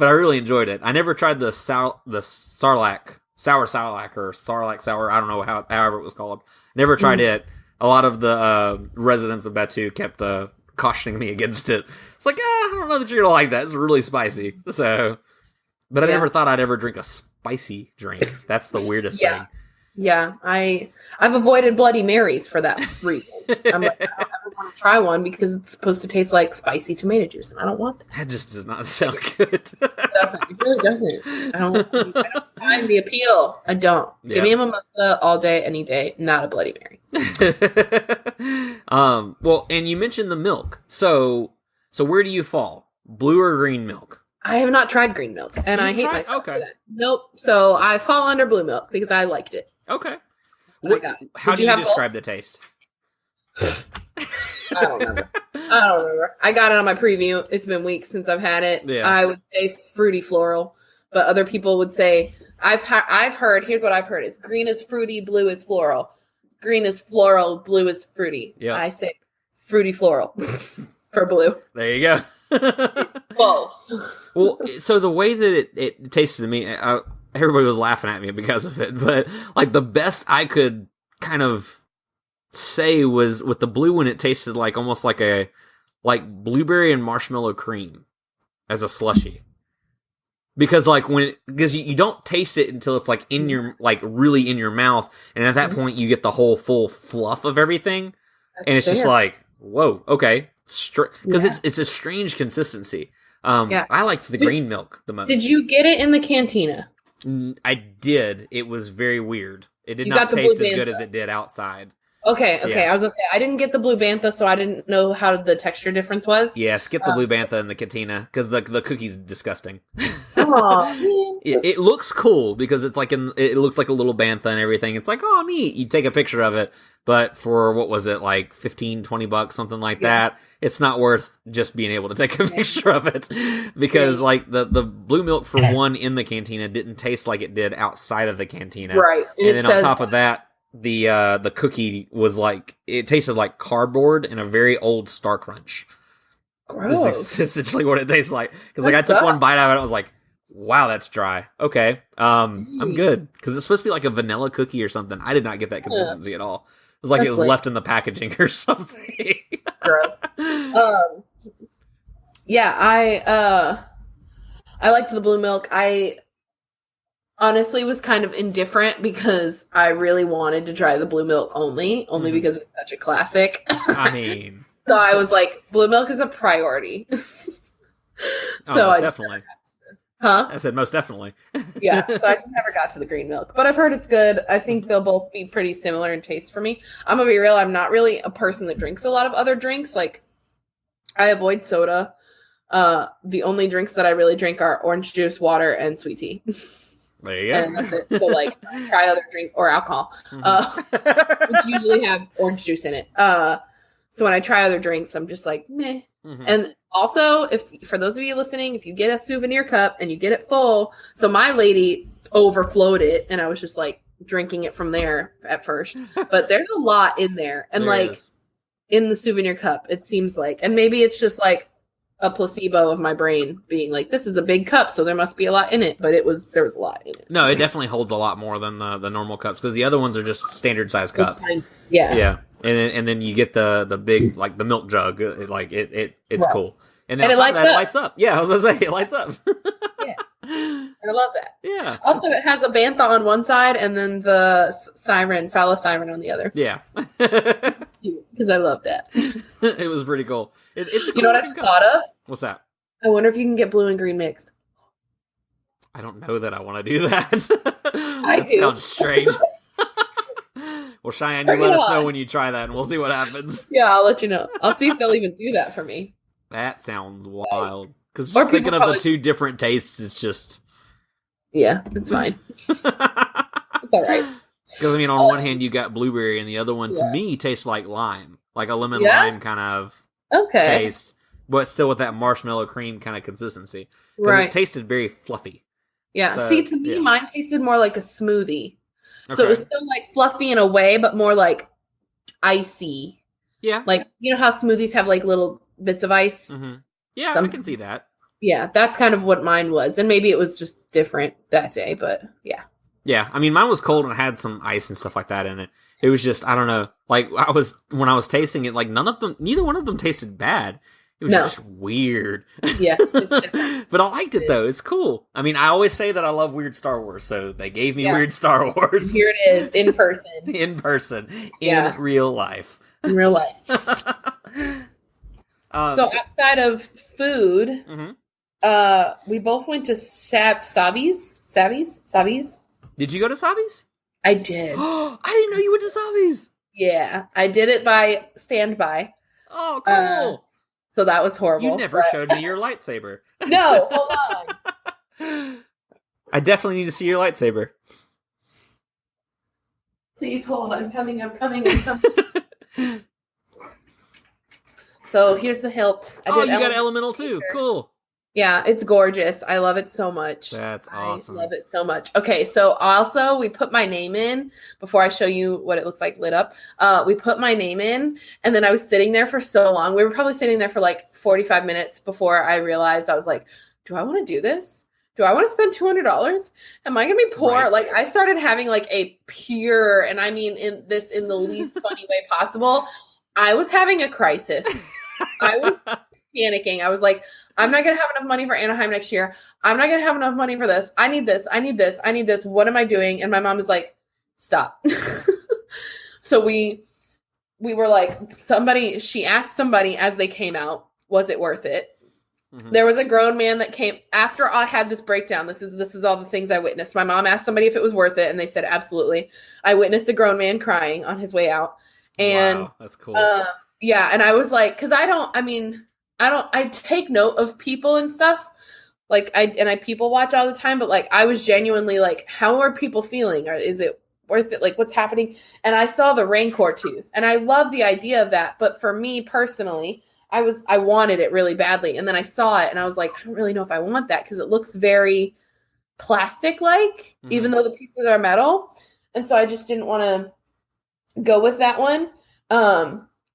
I really enjoyed it. I never tried the Sarlacc, sour Sarlacc, or Sarlacc sour. I don't know however it was called. Never tried it. A lot of the residents of Batuu kept cautioning me against it. It's like, I don't know that you're gonna like that. It's really spicy. So, but I never thought I'd ever drink a spicy drink. That's the weirdest thing. Yeah, I've avoided Bloody Marys for that reason. I'm like, I don't ever want to try one because it's supposed to taste like spicy tomato juice, and I don't want that. That just does not sound good. It really doesn't. I don't find the appeal. I don't. Give me a mimosa all day, any day, not a Bloody Mary. Well, and you mentioned the milk. So where do you fall? Blue or green milk? I have not tried green milk, and I hate myself for that. Nope. So I fall under blue milk because I liked it. Okay. How do you describe the taste? I don't remember. I got it on my preview. It's been weeks since I've had it. Yeah. I would say fruity floral, but other people would say I've heard. Here's what I've heard: is green is fruity, blue is floral. Green is floral, blue is fruity. Yeah. I say fruity floral for blue. There you go. Both. Well, so the way that it tasted to me, everybody was laughing at me because of it, but like the best I could kind of say was with the blue one, it tasted like almost like blueberry and marshmallow cream as a slushie. Because like because you don't taste it until it's like in your, like really in your mouth, and at that point you get the whole full fluff of everything. And it's just like, whoa, okay. Because it's a strange consistency. I liked the green milk the most. Did you get it in the Cantina? I did. It was very weird. It did not taste as good as it did outside. Okay. I was gonna say I didn't get the blue bantha, so I didn't know how the texture difference was. Yeah, skip the blue bantha and the Cantina because the cookie's disgusting. Oh, it looks cool because it's like it looks like a little bantha and everything. It's like, oh, neat. You take a picture of it, but for what was it, like $15-20, something like that. It's not worth just being able to take a picture of it because like the blue milk for one in the Cantina didn't taste like it did outside of the Cantina. Right. And then on top of that, the cookie was like, it tasted like cardboard and a very old Star Crunch. Gross. It's essentially what it tastes like. Because like I took one bite out of it, I was like, wow, that's dry. Okay. I'm good. Because it's supposed to be like a vanilla cookie or something. I did not get that consistency at all. It was like it was left in the packaging or something. Gross. Yeah, I liked the blue milk. I honestly was kind of indifferent because I really wanted to try the blue milk only because it's such a classic. I mean, So I was like, blue milk is a priority. Most definitely. Huh? I said most definitely. Yeah, so I just never got to the green milk. But I've heard it's good. I think they'll both be pretty similar in taste for me. I'm going to be real. I'm not really a person that drinks a lot of other drinks. Like, I avoid soda. The only drinks that I really drink are orange juice, water, and sweet tea. There you go. And that's it. So, like, try other drinks or alcohol, which usually have orange juice in it. So when I try other drinks, I'm just like, meh. Mm-hmm. And also, for those of you listening, if you get a souvenir cup and you get it full, so my lady overflowed it, and I was just like drinking it from there at first. But there's a lot in there, and in the souvenir cup, it seems like, and maybe it's just like a placebo of my brain being like, this is a big cup, so there must be a lot in it. But there was a lot in it. No, it definitely holds a lot more than the normal cups, because the other ones are just standard size cups. Yeah. And then you get the big, like, the milk jug. It's right. cool. And then it lights up. Yeah, I was gonna say it lights up. Yeah. And I love that. Yeah. Also, it has a bantha on one side and then the phallow siren on the other. Yeah. Because I love that. It was pretty cool. It's a cool, you know what I just thought of? What's that? I wonder if you can get blue and green mixed. I don't know that I want to do that. I do. Sounds strange. Well, Cheyenne, you let us know when you try that, and we'll see what happens. Yeah, I'll let you know. I'll see if they'll even do that for me. That sounds wild. Because just thinking of the two different tastes is just... Yeah, it's fine. It's all right. Because, I mean, on one hand, you got blueberry, and the other one, to me, tastes like lime. Like a lemon-lime kind of taste. But still with that marshmallow cream kind of consistency. Because it tasted very fluffy. Yeah, so, see, to me, mine tasted more like a smoothie. So it was still like fluffy in a way, but more like icy. Yeah. Like, you know how smoothies have like little bits of ice? Mm-hmm. Yeah, I can see that. Yeah, that's kind of what mine was. And maybe it was just different that day, but yeah. Yeah, I mean, mine was cold and had some ice and stuff like that in it. It was just, I don't know. Like, when I was tasting it, like, neither one of them tasted bad. It was just weird. Yeah. But I liked it, though. It's cool. I mean, I always say that I love weird Star Wars, so they gave me weird Star Wars. Here it is, in person. In real life. In real life. So outside of food, we both went to Savi's. Did you go to Savi's? I did. I didn't know you went to Savi's. Yeah, I did it by standby. Oh, cool. So that was horrible. You never showed me your lightsaber. No, hold on. I definitely need to see your lightsaber. Please hold. I'm coming. So here's the hilt. You got elemental too. Cool. Yeah, it's gorgeous. I love it so much. That's awesome. I love it so much. Okay, so also we put my name in before I show you what it looks like lit up. We put my name in, and then I was sitting there for so long. We were probably sitting there for like 45 minutes before I realized, I was like, do I want to do this? Do I want to spend $200? Am I going to be poor? Right. Like, I started having like a pure, and I mean in the least funny way possible. I was having a crisis. I was panicking. I was like, I'm not going to have enough money for Anaheim next year. I'm not going to have enough money for this. I need this. I need this. I need this. What am I doing? And my mom is like, stop. So we were like, she asked somebody as they came out, was it worth it? Mm-hmm. There was a grown man that came after I had this breakdown. This is all the things I witnessed. My mom asked somebody if it was worth it, and they said absolutely. I witnessed a grown man crying on his way out. And wow, that's cool. Yeah, and I was like, because I take note of people and stuff. Like I people watch all the time, but like I was genuinely like, how are people feeling? Or is it worth it? Like, what's happening? And I saw the Rancor tooth, and I love the idea of that. But for me personally, I wanted it really badly. And then I saw it and I was like, I don't really know if I want that because it looks very plastic-like, even though the pieces are metal. And so I just didn't want to go with that one.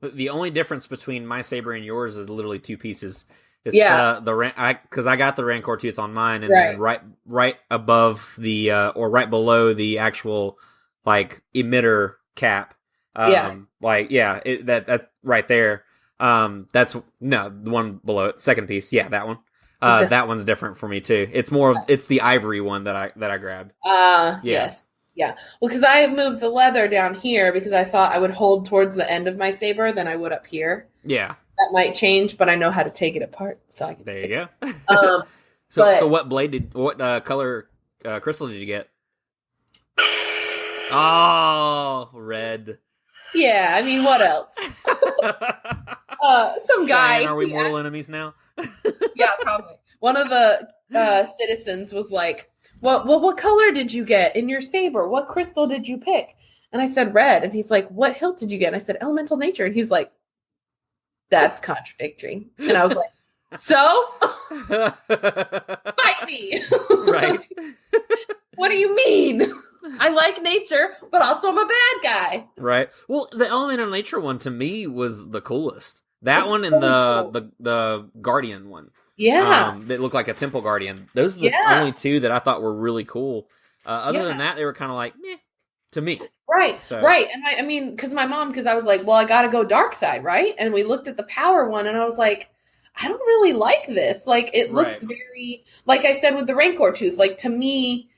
The only difference between my saber and yours is literally two pieces. It's because I got the Rancor tooth on mine, and then right above the or right below the actual like emitter cap. That right there. That's the one below it. Second piece, that one. That one's different for me too. It's more of it's the ivory one that I grabbed. Yes. Yeah. Well, because I moved the leather down here because I thought I would hold towards the end of my saber than I would up here. Yeah. That might change, but I know how to take it apart, so I can. There you go. But- what color crystal did you get? Oh, red. Yeah, I mean, what else? Some guy. Cheyenne, are we mortal enemies now? Yeah, probably. One of the citizens was like, what color did you get in your saber? What crystal did you pick? And I said red. And he's like, what hilt did you get? And I said elemental nature. And he's like, that's contradictory. And I was like, so? Fight me. Right. What do you mean? I like nature, but also I'm a bad guy. Right. Well, the elemental nature one to me was the coolest. That It's one so and cool. the guardian one. Yeah. That looked like a temple guardian. Those are the Yeah. only two that I thought were really cool. Other Yeah. than that, they were kind of like, meh, to me. Right, So- right. And I mean, because I was like, well, I got to go dark side, right? And we looked at the power one, and I was like, I don't really like this. Like, it looks Right. very, like I said with the Rancor tooth, like to me,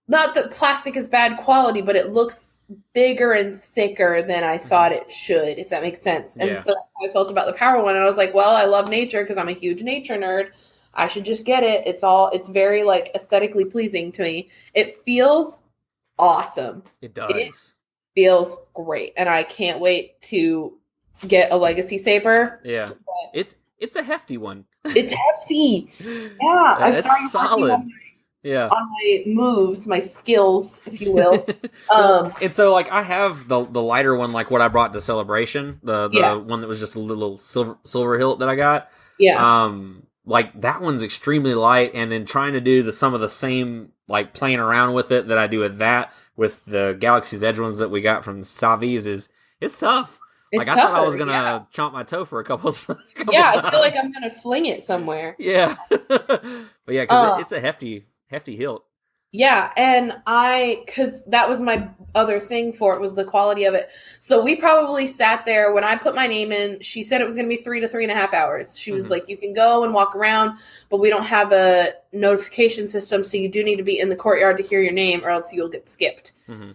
not that plastic is bad quality, but it looks bigger and thicker than I thought it should, if that makes sense. And Yeah. so that's how I felt about the power one. And I was like, well, I love nature because I'm a huge nature nerd. I should just get it. It's very like aesthetically pleasing to me. It feels awesome. It does. Feels great. And I can't wait to get a legacy saber. Yeah. It's a hefty one. It's hefty. Yeah. I'm It's starting solid. working Yeah. on my moves, my skills, if you will. And so, like, I have the lighter one, like what I brought to Celebration, the Yeah. one that was just a little silver hilt that I got. Yeah. Like that one's extremely light, and then trying to do some of the same, like playing around with it that I do with the Galaxy's Edge ones that we got from Savi's it's tough. Like I thought I was gonna chomp my toe for a couple. Yeah, I times. feel like I'm gonna fling it somewhere. Yeah, but yeah, because it's a hefty hilt. Yeah, and because that was my other thing for it was the quality of it. So we probably sat there when I put my name in. She said it was going to be 3 to 3.5 hours. She was like, you can go and walk around, but we don't have a notification system, so you do need to be in the courtyard to hear your name, or else you'll get skipped. Mm-hmm.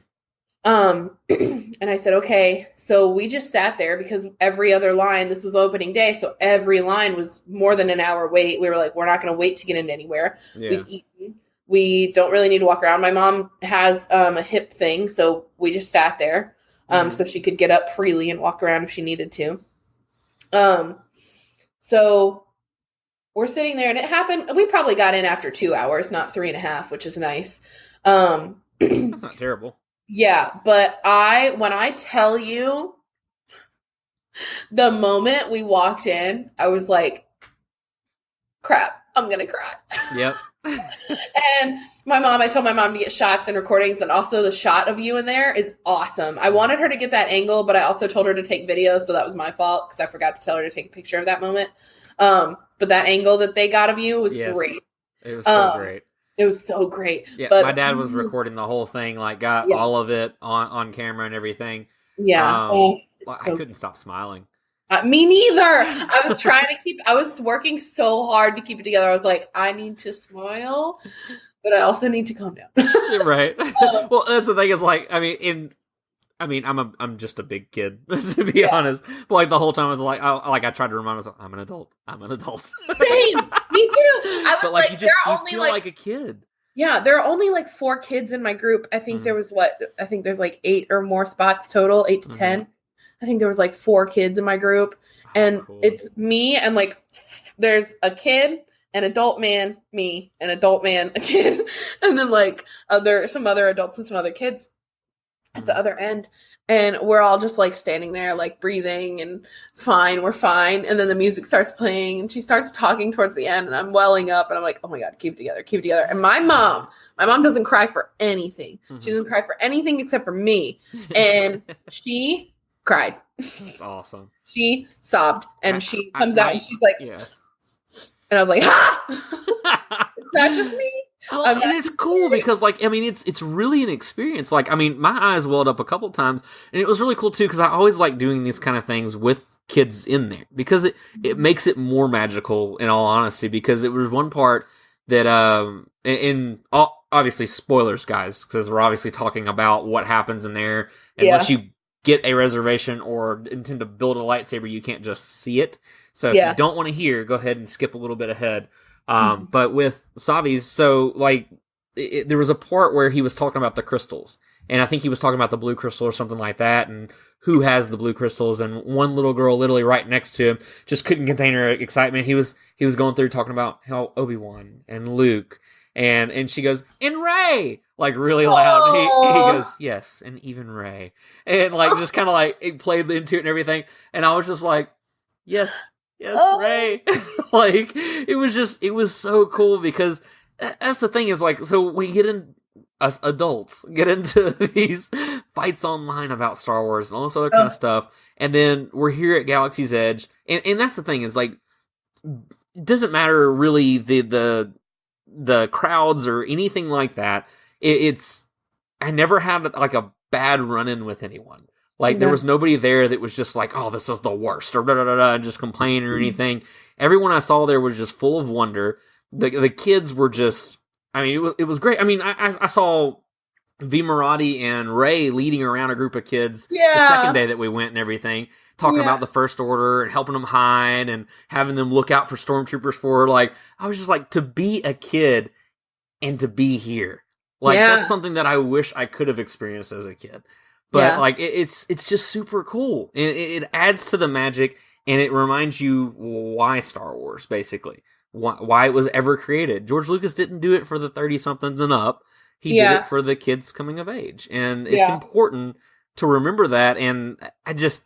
And I said, okay. So we just sat there because every other line, this was opening day, so every line was more than an hour wait. We were like, we're not going to wait to get into anywhere. Yeah. We've eaten. We don't really need to walk around. My mom has a hip thing, so we just sat there so she could get up freely and walk around if she needed to. So we're sitting there, and it happened. We probably got in after 2 hours, not 3.5, which is nice. That's not terrible. Yeah, but when I tell you, the moment we walked in, I was like, crap, I'm going to cry. Yep. And I told my mom to get shots and recordings, and also the shot of you in there is awesome. I wanted her to get that angle, but I also told her to take video, so that was my fault because I forgot to tell her to take a picture of that moment. But that angle that they got of you was great. It was so great. It was so great. Yeah, but my dad was recording the whole thing, like got all of it on camera and everything. Yeah. I couldn't stop smiling. Me neither. I was working so hard to keep it together. I was like, I need to smile, but I also need to calm down. Right. Well, that's the thing is like, I'm just a big kid to be honest. But like the whole time I was like, I tried to remind myself, I'm an adult. Same. Me too. I was But like, you there are you only feel like a kid. Yeah, there are only like 4 kids in my group. I think there was I think there's like 8 or more spots total, 8 to 10. I think there was like 4 kids in my group, and it's me and like there's a kid, an adult man, me, an adult man, a kid, and then like some other adults and some other kids at the other end. And we're all just like standing there, like breathing and fine, we're fine. And then the music starts playing and she starts talking towards the end, and I'm welling up and I'm like, oh my God, keep it together, keep it together. And my mom doesn't cry for anything. She doesn't cry for anything except for me. And she cried. That's awesome. She sobbed, and she comes out and she's like, and I was like, ha! It's not just me. And it's cool because, like, it's really an experience. Like, my eyes welled up a couple times, and it was really cool too because I always like doing these kind of things with kids in there because it makes it more magical. In all honesty, because it was one part that in obviously spoilers, guys, because we're obviously talking about what happens in there. And once you get a reservation or intend to build a lightsaber, you can't just see it. So if you don't want to hear, go ahead and skip a little bit ahead. But with Savi's, so like there was a part where he was talking about the crystals, and I think he was talking about the blue crystal or something like that, and who has the blue crystals. And one little girl, literally right next to him, just couldn't contain her excitement. He was going through talking about how Obi-Wan and Luke, and she goes, and Rey, like really loud. He goes, yes, and even Rey, and like just kind of like it played into it and everything. And I was just like, yes, Rey. Like it was so cool, because that's the thing is like, so we get in, us adults get into these fights online about Star Wars and all this other kind of stuff, and then we're here at Galaxy's Edge, and that's the thing is like, it doesn't matter really the crowds or anything like that. It's I never had like a bad run-in with anyone. Like, there was nobody there that was just like, oh, this is the worst, or and just complain or anything. Everyone I saw there was just full of wonder. The kids were just, I mean, it was great. I mean, I saw V. Marati and Rey leading around a group of kids the second day that we went and everything, talking about the First Order and helping them hide and having them look out for stormtroopers for her. Like, I was just like, to be a kid and to be here. Like, that's something that I wish I could have experienced as a kid. But like it's just super cool. It adds to the magic, and it reminds you why Star Wars, basically. Why it was ever created. George Lucas didn't do it for the 30-somethings and up. He did it for the kids coming of age. And it's important to remember that, and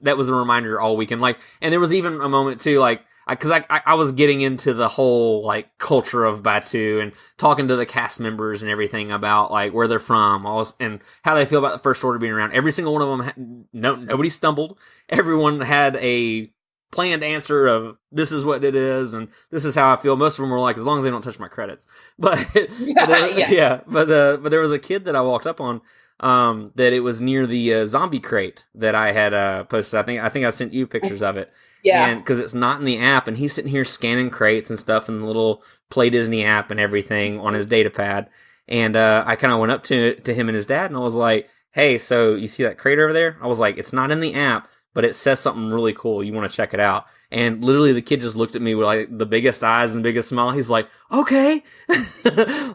that was a reminder all weekend. Like, and there was even a moment too, like, because I was getting into the whole like culture of Batuu and talking to the cast members and everything about like where they're from, all this, and how they feel about the First Order being around. Every single one of them, nobody stumbled. Everyone had a planned answer of this is what it is and this is how I feel. Most of them were like, as long as they don't touch my credits. But but there was a kid that I walked up on that it was near the zombie crate that I had posted. I think I sent you pictures of it. Yeah, and because it's not in the app, and he's sitting here scanning crates and stuff in the little Play Disney app and everything on his data pad. And I kind of went up to him and his dad, and I was like, "Hey, so you see that crate over there?" I was like, "It's not in the app, but it says something really cool. You want to check it out?" And literally, the kid just looked at me with like the biggest eyes and biggest smile. He's like, "Okay,"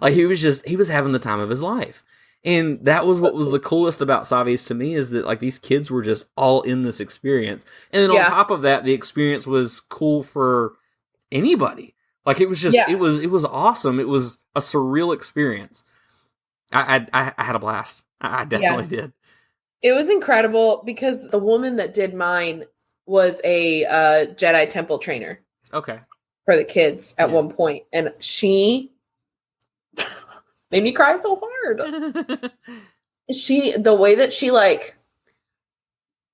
like he was having the time of his life. And that was what was the coolest about Savi's to me, is that like these kids were just all in this experience. And then on top of that, the experience was cool for anybody. Like it was just, it was awesome. It was a surreal experience. I had a blast. I definitely did. It was incredible because the woman that did mine was a Jedi Temple trainer. Okay. For the kids at one point. And she made me cry so hard. The way that she like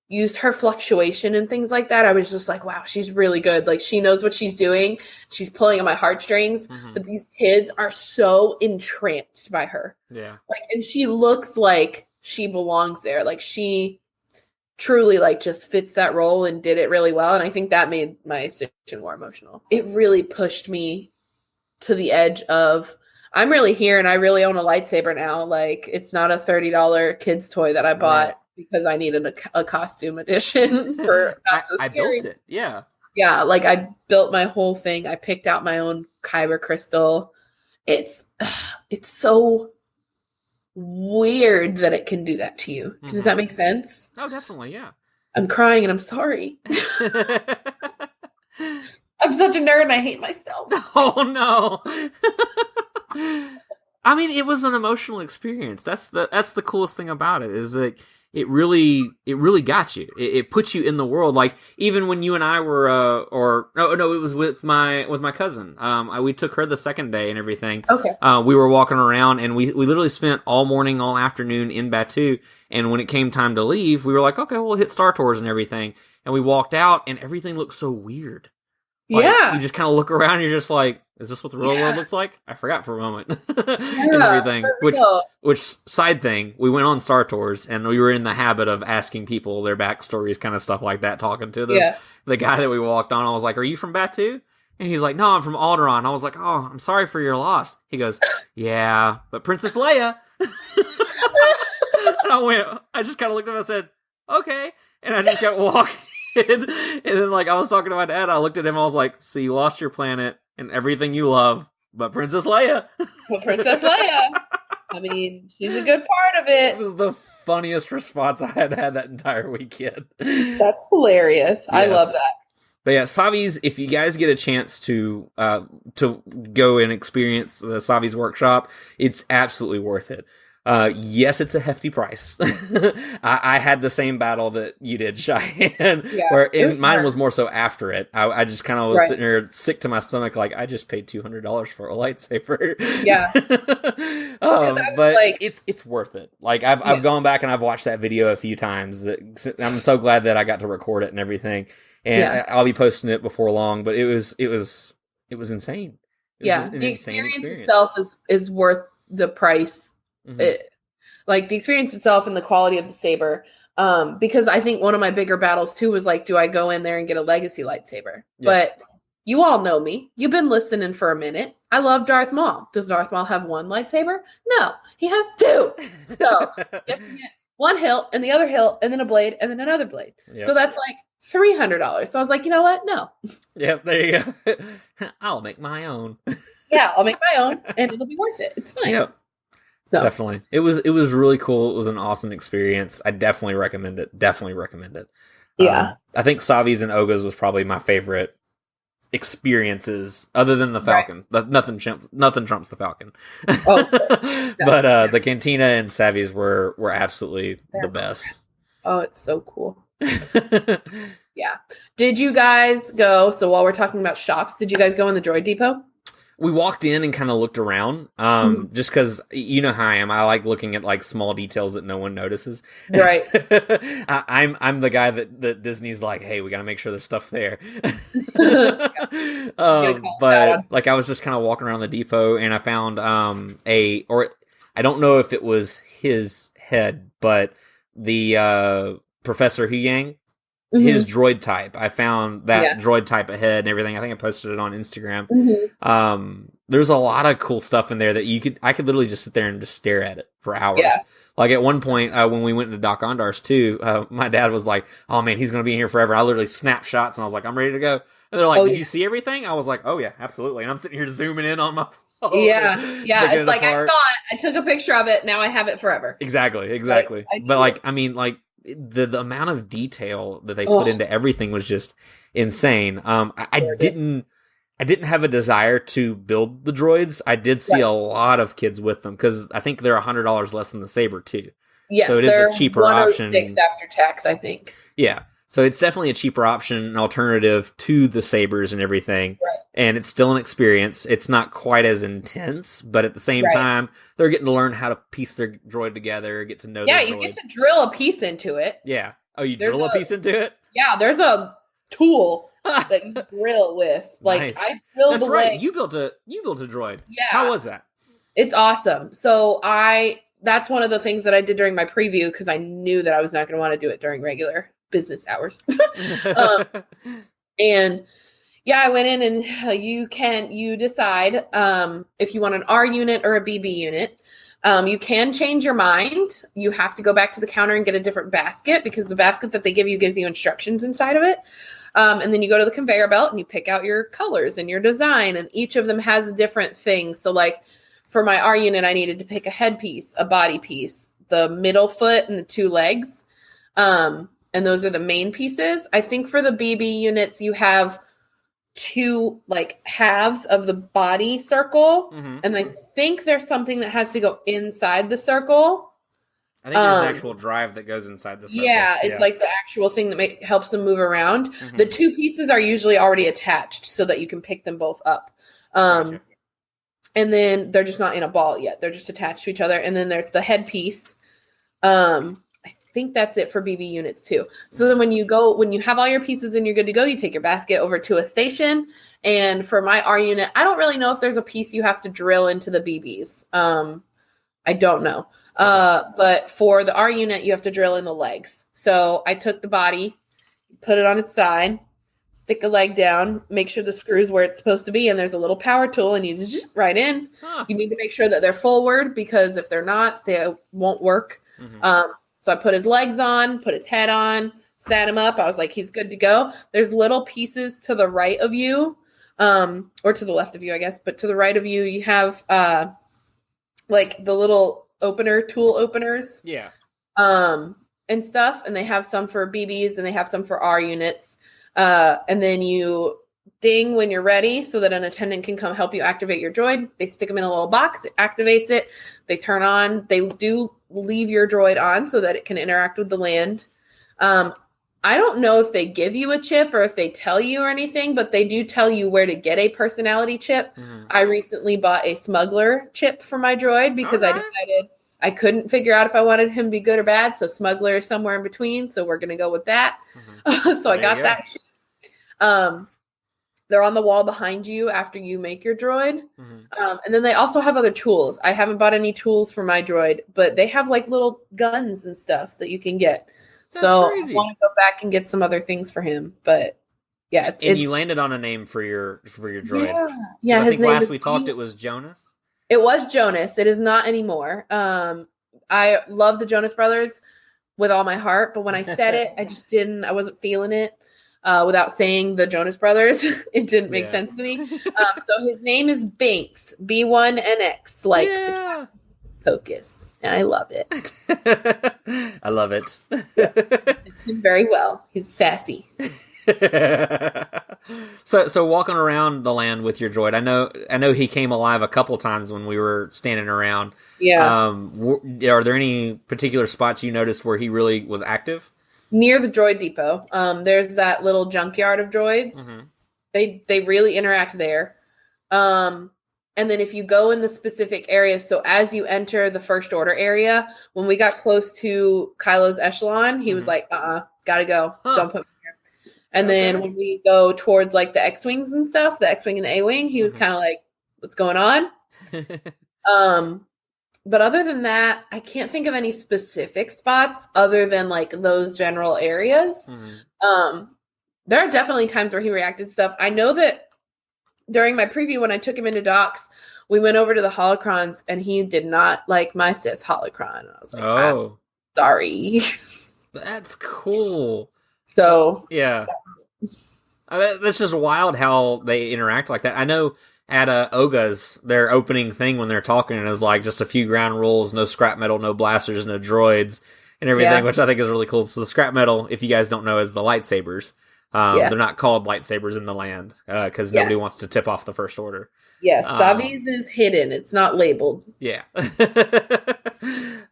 used her fluctuation and things like that, I was just like, wow, she's really good. Like she knows what she's doing. She's pulling on my heartstrings. But these kids are so entranced by her. Yeah. Like, and she looks like she belongs there. Like she truly like just fits that role and did it really well. And I think that made my situation more emotional. It really pushed me to the edge of, I'm really here and I really own a lightsaber now. Like it's not a $30 kid's toy that I bought because I needed a costume edition for Not So Scary. I built it. Yeah. Yeah. Like I built my whole thing. I picked out my own kyber crystal. It's so weird that it can do that to you. Does that make sense? Oh, definitely. Yeah. I'm crying and I'm sorry. I'm such a nerd and I hate myself. Oh no. I mean, it was an emotional experience. That's the coolest thing about it, is that it really got you. It puts you in the world. Like even when you and I were, it was with my cousin. We took her the second day and everything. Okay. We were walking around and we literally spent all morning, all afternoon in Batuu. And when it came time to leave, we were like, okay, we'll hit Star Tours and everything. And we walked out and everything looked so weird. Like, you just kind of look around and you're just like, is this what the real world looks like? I forgot for a moment. And everything. Which side thing, we went on Star Tours and we were in the habit of asking people their backstories, kind of stuff like that, talking to them. The guy that we walked on, I was like, are you from Batuu? And he's like, no, I'm from Alderaan. I was like, oh, I'm sorry for your loss. He goes, yeah, but Princess Leia. And I just kind of looked at him and said, okay. And I just kept walking. And then, like, I was talking to my dad. I looked at him. I was like, so you lost your planet and everything you love, but Princess Leia. Well, Princess Leia. I mean, she's a good part of it. It was the funniest response I had that entire weekend. That's hilarious. Yes. I love that. But yeah, Savi's, if you guys get a chance to go and experience the Savi's workshop, it's absolutely worth it. Yes, it's a hefty price. I had the same battle that you did, Cheyenne, where mine was more so after it. I just kind of was sitting there sick to my stomach, like, I just paid $200 for a lightsaber. Yeah. But like, it's worth it. Like, I've gone back and I've watched that video a few times. I'm so glad that I got to record it and everything. And I'll be posting it before long, but it was insane. The experience itself is worth the price. Mm-hmm. The experience itself and the quality of the saber. Because I think one of my bigger battles too was like, do I go in there and get a legacy lightsaber? Yeah. But you all know me. You've been listening for a minute. I love Darth Maul. Does Darth Maul have one lightsaber? No, he has two. So you have to get one hilt and the other hilt and then a blade and then another blade. Yep. So that's like $300. So I was like, you know what? No. Yep, there you go. I'll make my own. Yeah, I'll make my own and it'll be worth it. It's fine. Yep. So. Definitely. It was really cool. It was an awesome experience. I definitely recommend it. Yeah. I think Savi's and Oga's was probably my favorite experiences other than the Falcon. Right. Nothing trumps the Falcon. Oh, but the Cantina and Savi's were absolutely the best. Oh, it's so cool. Yeah. Did you guys go, so while we're talking about shops, did you guys go in the Droid Depot? We walked in and kind of looked around, just because you know how I am. I like looking at like small details that no one notices. Right. I'm the guy that Disney's like, hey, we got to make sure there's stuff there. But like I was just kind of walking around the depot and I found I don't know if it was his head, but the Professor Huyang. Mm-hmm. His droid type. I found that droid type ahead and everything. I think I posted it on Instagram. Mm-hmm. There's a lot of cool stuff in there that I could literally just sit there and just stare at it for hours. Yeah. Like at one point when we went into Doc Ondar's too, my dad was like, "Oh man, he's going to be in here forever." I literally snapped shots and I was like, "I'm ready to go." And they're like, "Did you see everything?" I was like, "Oh yeah, absolutely." And I'm sitting here zooming in on my phone. Yeah. It's like I saw it. I took a picture of it. Now I have it forever. Exactly. But like, I mean, like. The amount of detail that they put into everything was just insane. I didn't have a desire to build the droids. I did see a lot of kids with them because I think they're $100 less than the saber too. Yes, so it is a cheaper option after tax, I think. Yeah, so it's definitely a cheaper option, an alternative to the sabers and everything. Right. And it's still an experience. It's not quite as intense, but at the same time, they're getting to learn how to piece their droid together, get to know their droid. Yeah, you get to drill a piece into it. Yeah. Oh, you drill a piece into it? Yeah, there's a tool that you drill with. Like nice. I drilled That's right. You built a droid. Yeah. How was that? It's awesome. So that's one of the things that I did during my preview because I knew that I was not going to want to do it during regular business hours. And yeah, I went in and you decide if you want an R unit or a BB unit. You can change your mind. You have to go back to the counter and get a different basket because the basket that they give you gives you instructions inside of it. And then you go to the conveyor belt and you pick out your colors and your design, and each of them has a different thing. So like for my R unit, I needed to pick a headpiece, a body piece, the middle foot, and the two legs. And those are the main pieces. I think for the BB units, you have two like halves of the body circle. Mm-hmm. And I think there's something that has to go inside the circle. I think there's an actual drive that goes inside the circle. Yeah, it's like the actual thing that helps them move around. Mm-hmm. The two pieces are usually already attached so that you can pick them both up. Gotcha. And then they're just not in a ball yet. They're just attached to each other. And then there's the headpiece. I think that's it for BB units too. So then when you have all your pieces and you're good to go, you take your basket over to a station. And for my R unit, I don't really know if there's a piece you have to drill into the BBs. I don't know. But for the R unit, you have to drill in the legs. So I took the body, put it on its side, stick a leg down, make sure the screw's where it's supposed to be, and there's a little power tool, and you just right in. Huh. You need to make sure that they're forward, because if they're not, they won't work. So I put his legs on, put his head on, sat him up. I was like, he's good to go. There's little pieces to the right of you, or to the left of you, I guess, but to the right of you, you have like the little tool openers. Yeah. And stuff, and they have some for BBs and they have some for R units. And then you ding when you're ready so that an attendant can come help you activate your droid. They stick them in a little box, it activates it, they turn on, they do leave your droid on so that it can interact with the land. I don't know if they give you a chip or if they tell you or anything, but they do tell you where to get a personality chip. I recently bought a Smuggler chip for my droid because I decided I couldn't figure out if I wanted him to be good or bad. So Smuggler is somewhere in between. So we're going to go with that. So I got that chip. They're on the wall behind you after you make your droid. And then they also have other tools. I haven't bought any tools for my droid, but they have like little guns and stuff that you can get. So crazy. I want to go back and get some other things for him. But yeah. And you landed on a name for your droid. Yeah. I think last we talked, it was Jonas. It was Jonas. It is not anymore. I love the Jonas Brothers with all my heart, but when I said it, I wasn't feeling it. Without saying the Jonas Brothers, it didn't make sense to me. So his name is Binks, B1NX, like the Pocus, and I love it. I love it. Very well. He's sassy. So walking around the land with your droid, I know he came alive a couple times when we were standing around. Yeah. Are there any particular spots you noticed where he really was active? Near the droid depot. There's that little junkyard of droids. They really interact there. And then if you go in the specific area, so as you enter the First Order area, when we got close to Kylo's echelon, he was like, gotta go. Don't put me here. And then when we go towards like the X-Wings and stuff, the X-Wing and the A-Wing, he was kind of like, what's going on? But other than that, I can't think of any specific spots other than like those general areas. There are definitely times where he reacted to stuff. I know that during my preview, when I took him into docks, we went over to the holocrons and he did not like my Sith holocron. I was like, I'm sorry. That's cool. So yeah, that's just wild how they interact like that. I know at Oga's, their opening thing when they're talking is like just a few ground rules, no scrap metal, no blasters, no droids, and everything, which I think is really cool. So the scrap metal, if you guys don't know, is the lightsabers. They're not called lightsabers in the land because nobody wants to tip off the First Order. Yes, Savi's is hidden. It's not labeled. Yeah.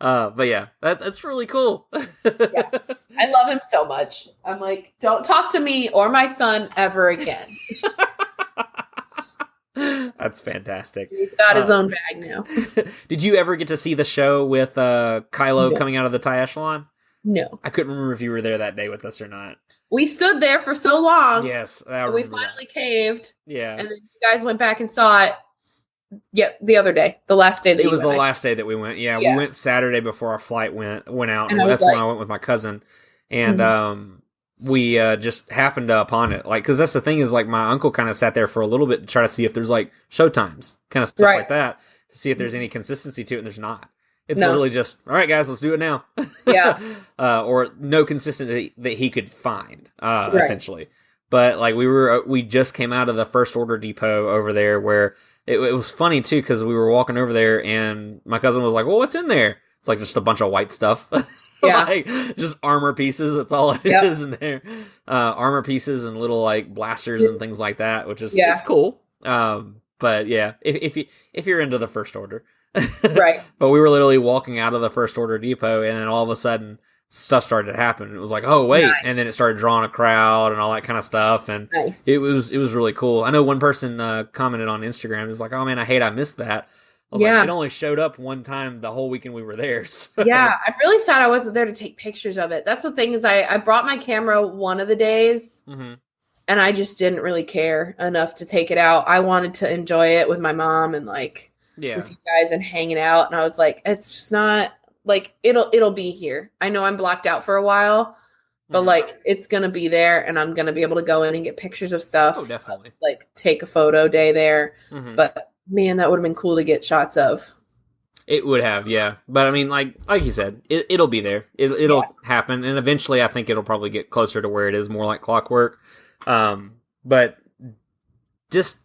But yeah, that's really cool. Yeah. I love him so much. I'm like, don't talk to me or my son ever again. That's fantastic. He's got his own bag now. Did you ever get to see the show with Kylo coming out of the TIE Echelon? No. I couldn't remember if you were there that day with us or not. We stood there for so long. Yes. We finally caved. Yeah. And then you guys went back and saw it the other day. The last day that it was the last day that we went. Yeah, we went Saturday before our flight went out. And that's when I went with my cousin. And we just happened upon it. Like, because that's the thing is, like, my uncle kind of sat there for a little bit to try to see if there's, like, show times, kind of stuff like that, to see if there's any consistency to it, and there's not. It's literally just, all right, guys, let's do it now. Yeah. Or no consistency that he could find, essentially. But, like, we just came out of the First Order depot over there where it was funny, too, because we were walking over there, and my cousin was like, well, what's in there? It's, like, just a bunch of white stuff. Yeah. Like, just armor pieces. That's all it is in there. Armor pieces and little like blasters and things like that, which is it's cool. But yeah, if you're into the First Order, right? But we were literally walking out of the First Order depot, and then all of a sudden stuff started to happen. It was like, oh wait, and then it started drawing a crowd and all that kind of stuff, and it was really cool. I know one person commented on Instagram, is like, oh man, I missed that. I was like, it only showed up one time the whole weekend we were there. So. Yeah, I'm really sad I wasn't there to take pictures of it. That's the thing is I brought my camera one of the days, and I just didn't really care enough to take it out. I wanted to enjoy it with my mom and like with you guys and hanging out. And I was like, it's just not like it'll be here. I know I'm blocked out for a while, but like it's gonna be there, and I'm gonna be able to go in and get pictures of stuff. Oh, definitely. Like take a photo day there. Mhm. But man, that would have been cool to get shots of. It would have, yeah. But I mean, like you said, it'll be there. It'll happen, and eventually, I think it'll probably get closer to where it is, more like clockwork. But just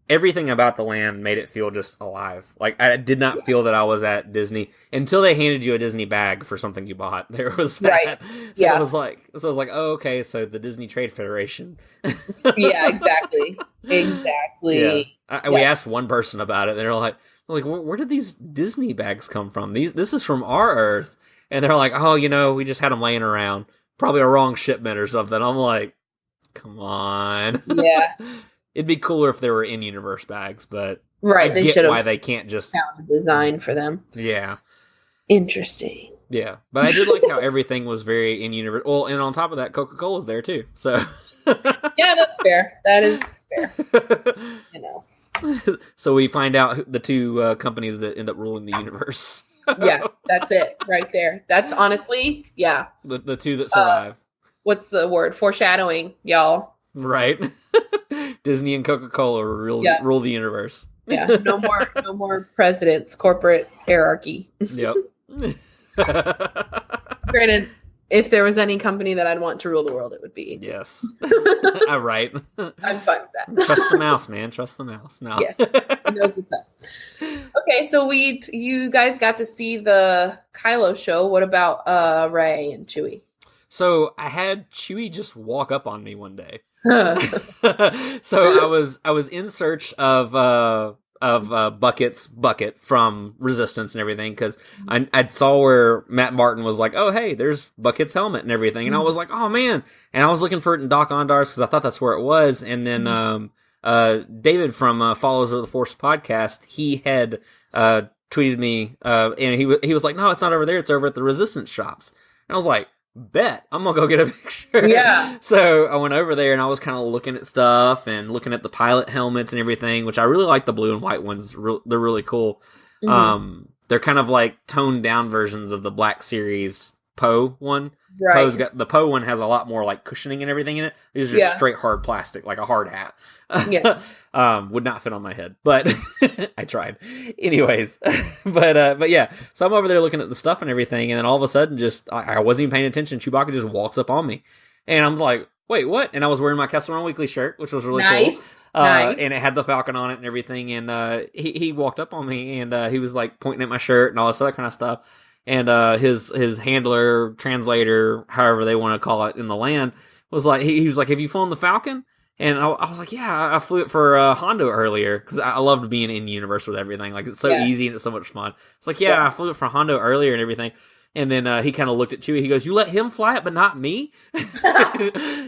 everything about the land made it feel just alive. Like I did not feel that I was at Disney until they handed you a Disney bag for something you bought. There was that. Right. So I was like, oh, okay, so the Disney Trade Federation. Yeah, exactly. Yeah. We asked one person about it, and they're like, where did these Disney bags come from? This is from our Earth. And they're like, oh, we just had them laying around. Probably a wrong shipment or something. I'm like, come on. Yeah. It'd be cooler if they were in-universe bags, but right, they should have why they can't just found a design for them. Yeah. Interesting. Yeah. But I did like how everything was very in-universe. Well, and on top of that, Coca-Cola's there too. So yeah, that's fair. That is fair. So we find out the two companies that end up ruling the universe. Yeah, that's it right there. That's honestly, yeah. The two that survive. What's the word? Foreshadowing, y'all. Right. Disney and Coca-Cola rule the universe. Yeah, no more presidents, corporate hierarchy. Yep. Granted, if there was any company that I'd want to rule the world, it would be. Yes. All right. I'm fine with that. Trust the mouse, man. Trust the mouse. No. Yes. He knows what's up. Okay, so you guys got to see the Kylo show. What about Rey and Chewie? So I had Chewie just walk up on me one day. So I was in search of Bucket's bucket from Resistance and everything, because I saw where Matt Martin was like, oh hey, there's Bucket's helmet and everything, and I was like, oh man, and I was looking for it in Doc Ondar's because I thought that's where it was, and then David from Followers of the Force podcast, he had tweeted me, and he was like, no, it's not over there, it's over at the Resistance shops, and I was like, bet I'm gonna go get a picture. Yeah. So I went over there and I was kind of looking at stuff and looking at the pilot helmets and everything, which I really like the blue and white ones. They're really cool. Mm-hmm. They're kind of like toned down versions of the Black Series Poe one. Right. The Poe one has a lot more like cushioning and everything in it. These are just straight hard plastic, like a hard hat. Yeah. Would not fit on my head, but I tried. Anyways, but yeah. So I'm over there looking at the stuff and everything, and then all of a sudden, just I wasn't even paying attention. Chewbacca just walks up on me, and I'm like, "Wait, what?" And I was wearing my Kessel Run Weekly shirt, which was really cool. Nice. And it had the Falcon on it and everything. And he walked up on me, and he was like pointing at my shirt and all this other kind of stuff. And his handler, translator, however they want to call it in the land, was like, he was like, "Have you flown the Falcon?" And I was like, "Yeah, I flew it for Hondo earlier," because I loved being in universe with everything. Like, it's so easy and it's so much fun. It's like, I flew it for Hondo earlier and everything. And then he kind of looked at Chewie. He goes, "You let him fly it, but not me?" And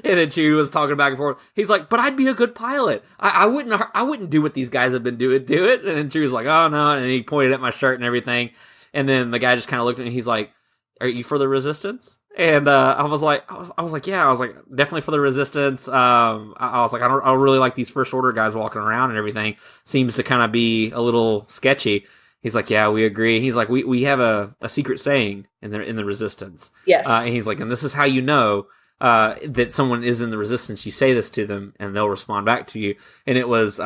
then Chewie was talking back and forth. He's like, "But I'd be a good pilot. I wouldn't do what these guys have been doing to it." And then Chewie's like, "Oh no!" And he pointed at my shirt and everything. And then the guy just kind of looked at me. He's like, "Are you for the Resistance?" And I was like, "Yeah." I was like, "Definitely for the Resistance." I was like, I don't really like these First Order guys walking around and everything. Seems to kind of be a little sketchy. He's like, "Yeah, we agree." He's like, we have a secret saying in the Resistance. Yes. And he's like, "And this is how you know that someone is in the Resistance. You say this to them, and they'll respond back to you." And it was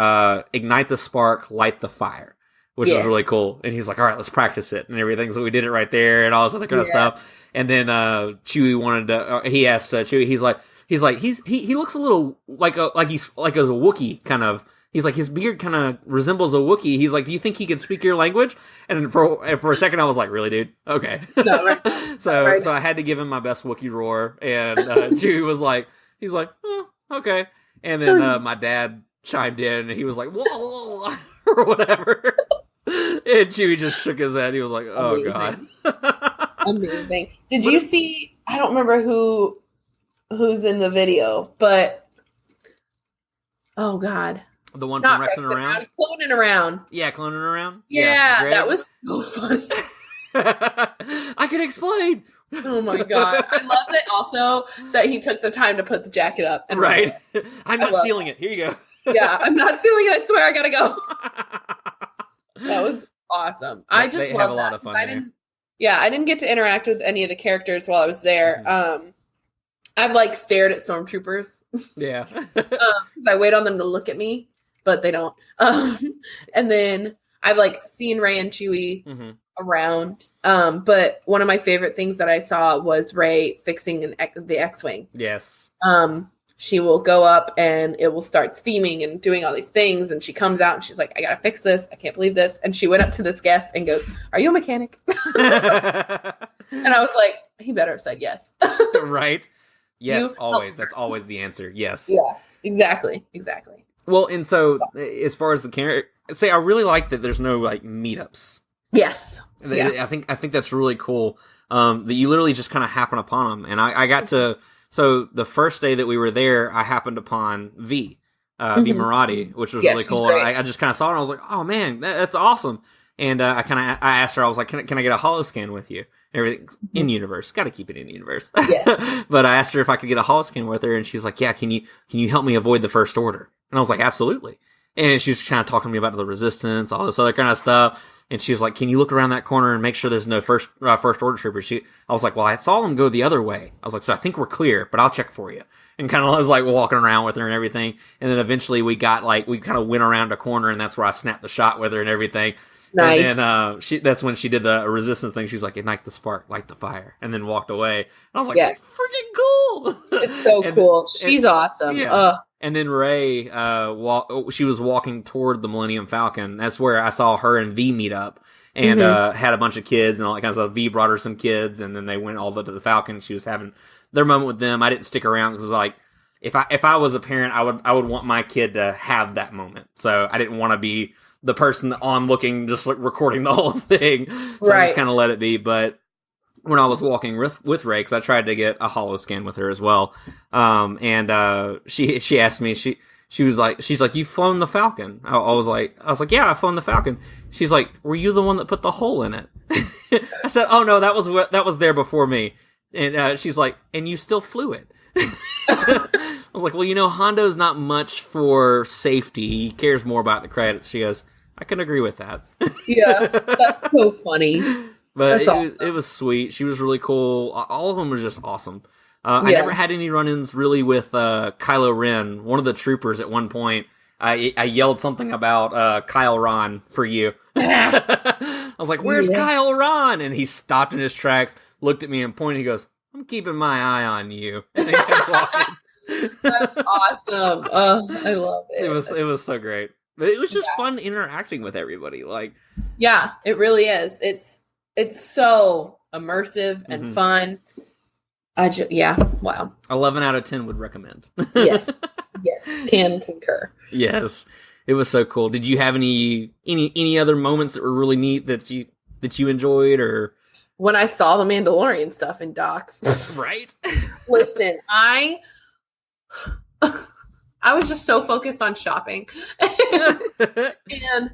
ignite the spark, light the fire, which was really cool. And he's like, "All right, let's practice it," and everything. So we did it right there and all this other kind of stuff. And then Chewie wanted to. He asked Chewie. He looks a little like a Wookiee kind of. He's like, his beard kind of resembles a Wookiee. He's like, "Do you think he can speak your language?" And for a second, I was like, "Really, dude? Okay." No, right. So I had to give him my best Wookiee roar, and Chewie was like, he's like, "Oh, okay." And then my dad chimed in, and he was like, "Whoa," or whatever. And Chewie just shook his head. He was like, "Oh, Amazing. God." Amazing. Did you see, I don't remember who's in the video, but oh God. The one from Rex and Around? Cloning Around. Yeah, Cloning Around? Yeah, that was so funny. I can explain. Oh my God. I love that also that he took the time to put the jacket up. And right. I'm not stealing it. Here you go. Yeah, I'm not stealing it. I swear I gotta go. That was awesome. I just love a lot of fun there. I didn't get to interact with any of the characters while I was there. I've like stared at stormtroopers. Yeah. 'Cause I wait on them to look at me, but they don't. And then I've like seen Rey and Chewie Mm-hmm. around. But one of my favorite things that I saw was Rey fixing the X-wing. Yes. She will go up and it will start steaming and doing all these things. And she comes out and she's like, I gotta fix this. I can't believe this. And she went up to this guest and goes, are you a mechanic? And I was like, he better have said yes. Right? Yes, You always. help. That's always the answer. Yes. Yeah, exactly. Well, and so as far as the character, I really like that there's no like meetups. Yes. Yeah. I think that's really cool. That you literally just kind of happen upon them, and I got to. So the first day that we were there, I happened upon V Marathi, which was really cool. I just kind of saw it, and I was like, "Oh man, that's awesome!" And I asked her, I was like, "Can I get a holo scan with you?" Everything in universe, got to keep it in universe. Yeah. But I asked her if I could get a holo scan with her, and she's like, "Yeah, can you help me avoid the First Order?" And I was like, "Absolutely." And she was kind of talking to me about the Resistance, all this other kind of stuff. And she was like, "Can you look around that corner and make sure there's no first order troopers?" I was like, "Well, I saw them go the other way." I was like, "So I think we're clear, but I'll check for you." And kind of was like walking around with her and everything. And then eventually we kind of went around a corner, and that's where I snapped the shot with her and everything. Nice. And then that's when she did the Resistance thing. She's like, "Ignite the spark, light the fire," and then walked away. And I was like, Yeah. "Freaking cool!" It's so cool. She's awesome. Yeah. And then Rey, she was walking toward the Millennium Falcon. That's where I saw her and V meet up. And had a bunch of kids and all that kind of stuff. V brought her some kids, and then they went all the way to the Falcon. She was having their moment with them. I didn't stick around because, like, if I was a parent, I would want my kid to have that moment. So I didn't want to be the person on looking, just like recording the whole thing. So I just kind of let it be. But when I was walking with Rey, because I tried to get a holo scan with her as well, and she asked me, she's like, "You've flown the Falcon." I was like, "Yeah, I've flown the Falcon." She's like, "Were you the one that put the hole in it?" I said, "Oh no, that was there before me." And she's like, "And you still flew it?" I was like, "Well, Hondo's not much for safety. He cares more about the credits." She goes, "I can agree with that." Yeah, that's so funny. But awesome. It was sweet. She was really cool. All of them were just awesome. I never had any run-ins really with Kylo Ren. One of the troopers at one point, I yelled something about Kyle Ron for you. I was like, "Where's Kyle Ron?" And he stopped in his tracks, looked at me and pointed. He goes, "I'm keeping my eye on you." And then kept walking. That's awesome. I love it. It was so great. But it was just fun interacting with everybody. Like, yeah, it really is. It's so immersive and fun. Wow. 11 out of 10 would recommend. Yes, can concur. Yes, it was so cool. Did you have any other moments that were really neat that you enjoyed, or when I saw the Mandalorian stuff in docs? Right? Listen, I was just so focused on shopping, and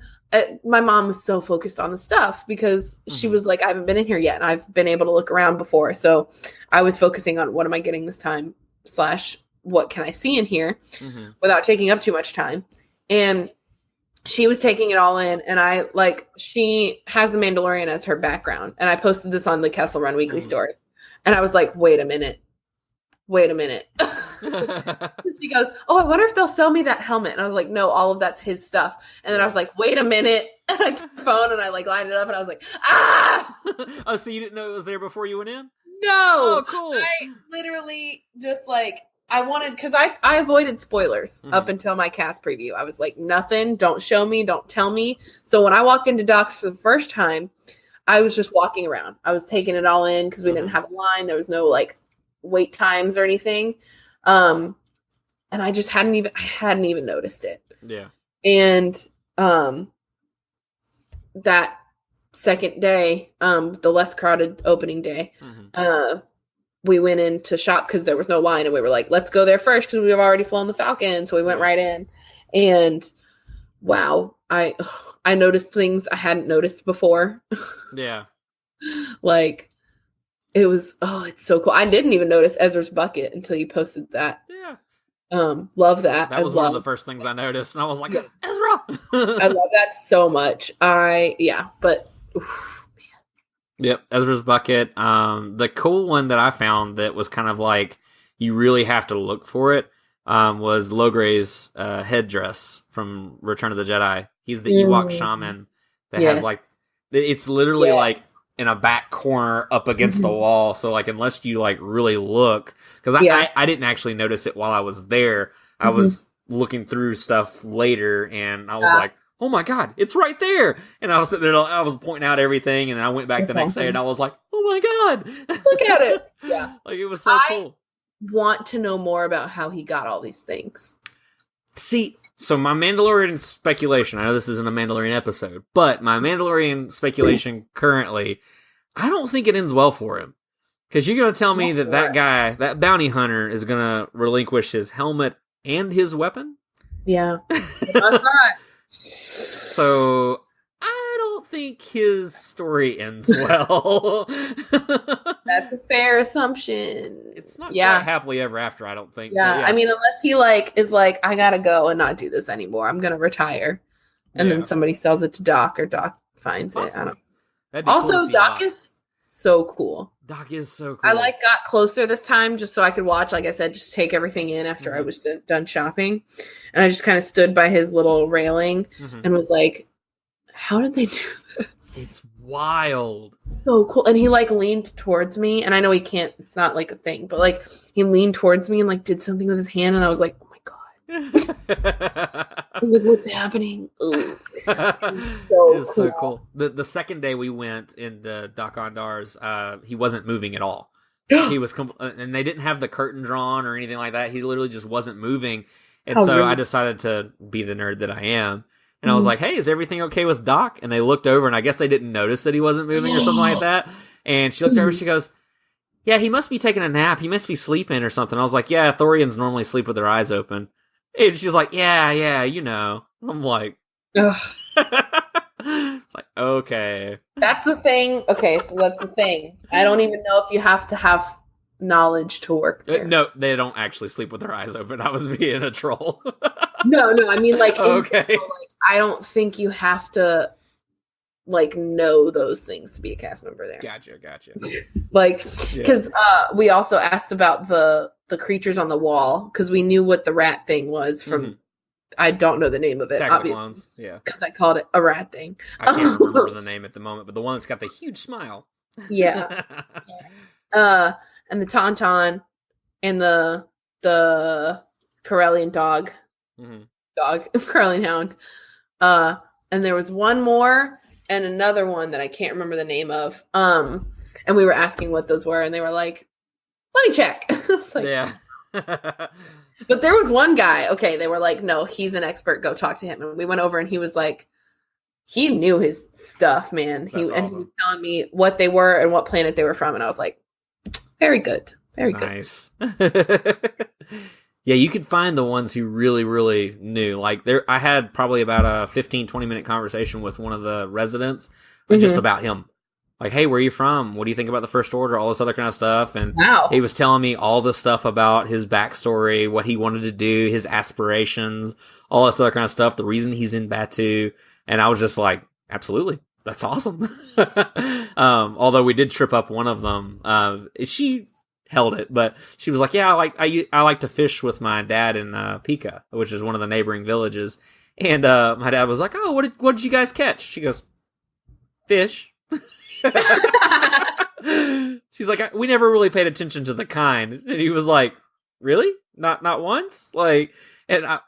my mom was so focused on the stuff because she was like, "I haven't been in here yet, and I've been able to look around before." So I was focusing on what am I getting this time / what can I see in here without taking up too much time. And she was taking it all in, and she has the Mandalorian as her background, and I posted this on the Kessel Run Weekly story, and I was like, wait a minute. She goes, "Oh, I wonder if they'll sell me that helmet." And I was like, "No, all of that's his stuff." And then I was like, "Wait a minute." And I took the phone and I lined it up, and I was like, "Ah!" Oh, so you didn't know it was there before you went in? No. Oh, cool. I literally just I wanted, because I avoided spoilers up until my cast preview. I was like, nothing, don't show me, don't tell me. So when I walked into docs for the first time, I was just walking around. I was taking it all in because we didn't have a line. There was no wait times or anything. And I just hadn't even noticed it. Yeah. And that second day, the less crowded opening day, we went in to shop because there was no line, and we were like, let's go there first because we've already flown the Falcon. So we went right in, and wow, I noticed things I hadn't noticed before. Yeah. It was, it's so cool. I didn't even notice Ezra's bucket until you posted that. Yeah. Love that. That was one of the first things I noticed, and I was like, Ezra! I love that so much. But oof, Yep, Ezra's bucket. The cool one that I found that was kind of you really have to look for it, was Logre's headdress from Return of the Jedi. He's the Ewok shaman that has like, it's literally like in a back corner up against the wall. So like, unless you like really look, because I didn't actually notice it while I was there. I was looking through stuff later, and I was like, oh my God, it's right there. And I was sitting there, I was pointing out everything, and I went back the next day, and I was like, oh my God. Look at it. Yeah. Like, it was so cool. Want to know more about how he got all these things. See, so my Mandalorian speculation, I know this isn't a Mandalorian episode, but my Mandalorian speculation currently, I don't think it ends well for him. Because you're going to tell me that guy, that bounty hunter, is going to relinquish his helmet and his weapon? Yeah. That's not. So, I don't think his story ends well. That's a fair assumption. It's not quite happily ever after, I don't think. Yeah, I mean, unless he is like, I gotta go and not do this anymore. I'm gonna retire. And then somebody sells it to Doc, or Doc finds it. I don't know. Also, Doc is so cool. Doc is so cool. I got closer this time just so I could watch, like I said, just take everything in after I was done shopping. And I just kind of stood by his little railing and was like, how did they do this? It's wild. So cool. And he leaned towards me, and I know he can't, it's not like a thing, but he leaned towards me and did something with his hand, and I was like, oh my God. I was like, what's happening? So cool. The second day we went into Doc Ondar's, he wasn't moving at all. He was and they didn't have the curtain drawn or anything like that. He literally just wasn't moving. And I decided to be the nerd that I am. And I was like, hey, is everything okay with Doc? And they looked over, and I guess they didn't notice that he wasn't moving or something like that. And she looked over, she goes, yeah, he must be taking a nap. He must be sleeping or something. I was like, yeah, Thorians normally sleep with their eyes open. And she's like, yeah, you know. I'm like, ugh. It's like, okay. That's the thing. Okay, so that's the thing. I don't even know if you have to have knowledge to work there. No, they don't actually sleep with their eyes open. I was being a troll. No, I mean, okay. General, I don't think you have to, know those things to be a cast member there. Gotcha. Because we also asked about the creatures on the wall, because we knew what the rat thing was from, I don't know the name of it, obviously. Yeah. Because I called it a rat thing. I can't remember the name at the moment, but the one that's got the huge smile. Yeah. And the Tauntaun, and the Corellian dog. Corellian hound. And there was one more and another one that I can't remember the name of. And we were asking what those were, and they were like, let me check. Yeah. But there was one guy, okay, they were like, no, he's an expert, go talk to him. And we went over, and he was like, he knew his stuff, man. He was telling me what they were and what planet they were from, and I was like, very good. Very nice. Yeah, you could find the ones who really, really knew. I had probably about a 15, 20-minute conversation with one of the residents just about him. Like, hey, where are you from? What do you think about the First Order? All this other kind of stuff. And he was telling me all the stuff about his backstory, what he wanted to do, his aspirations, all this other kind of stuff, the reason he's in Batuu. And I was just like, absolutely. That's awesome. Although we did trip up one of them. She held it, but she was like, yeah, I like to fish with my dad in Pika, which is one of the neighboring villages. And my dad was like, oh, what did you guys catch? She goes, fish. She's like, we never really paid attention to the kind. And he was like, really? Not once? And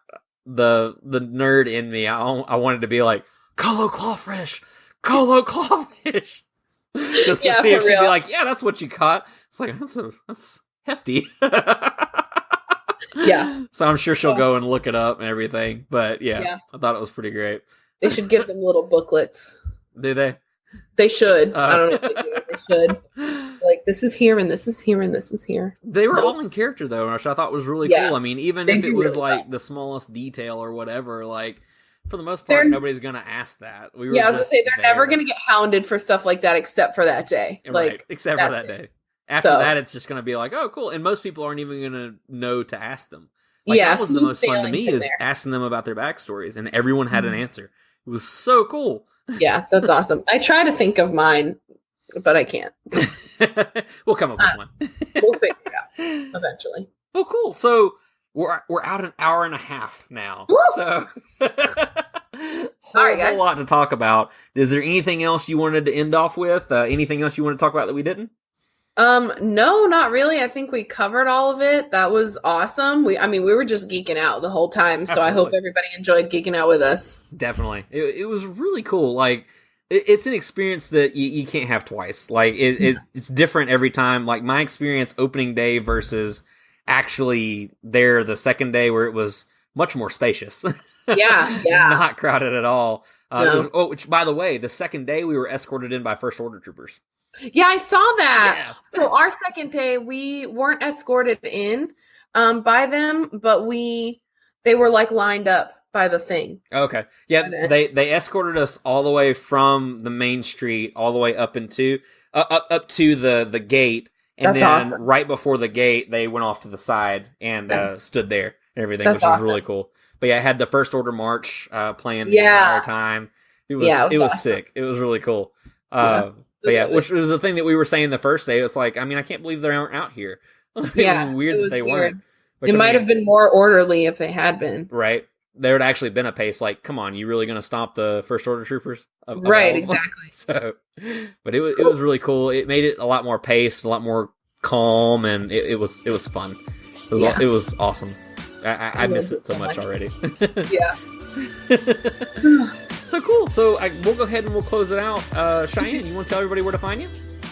the nerd in me, I wanted to be like, Colo clawfish. Colo clawfish. Just to see if she'd be like, yeah, that's what you caught. It's like, that's hefty. Yeah. So I'm sure she'll go and look it up and everything. But yeah, I thought it was pretty great. They should give them little booklets. Do they? They should. I don't know if they do. They should. This is here, and this is here, and this is here. They were all in character, though, which I thought was really cool. I mean, even if it was the smallest detail or whatever, for the most part, nobody's going to ask that. I was going to say, they're never going to get hounded for stuff like that except for that day. Right, except for that day. After that, it's just going to be like, oh, cool. And most people aren't even going to know to ask them. That was the most fun to me, is asking them about their backstories, and everyone had an answer. It was so cool. Yeah, that's awesome. I try to think of mine, but I can't. We'll come up with one. We'll figure it out eventually. Oh, cool. So we're out an hour and a half now. Woo! So Sorry, guys. whole lot to talk about. Is there anything else you wanted to end off with? Anything else you want to talk about that we didn't? No, not really. I think we covered all of it. That was awesome. We were just geeking out the whole time. So I hope everybody enjoyed geeking out with us. Definitely. It was really cool. Like, it's an experience that you can't have twice. Like, it's different every time. Like, my experience opening day versus actually there the second day where it was much more spacious. Yeah. Not crowded at all. No. Which, by the way, the second day we were escorted in by First Order troopers. Yeah, I saw that. Yeah. So our second day, we weren't escorted in by them, but they were like lined up by the thing. Okay. Yeah, they escorted us all the way from the main street all the way up into up to the gate, and That's then awesome. right before the gate they went off to the side and stood there and everything, That's which was awesome. really cool. But yeah, I had the First Order march playing the Yeah. entire time. It was awesome. sick. It was really cool. Yeah. But yeah, which was the thing that we were saying the first day. It's like, I mean, I can't believe they aren't out here. It was weird that they weren't. Which, It might have been more orderly if they had been. right. There would actually been a pace. Like, come on, you really going to stop the First Order troopers? Of Right, all of them? exactly. So, but it was really cool. It made it a lot more paced, a lot more calm, and it was fun. It was awesome. I miss it so much already. Yeah. So cool. So we'll go ahead and we'll close it out. Cheyenne, you want to tell everybody where to find you?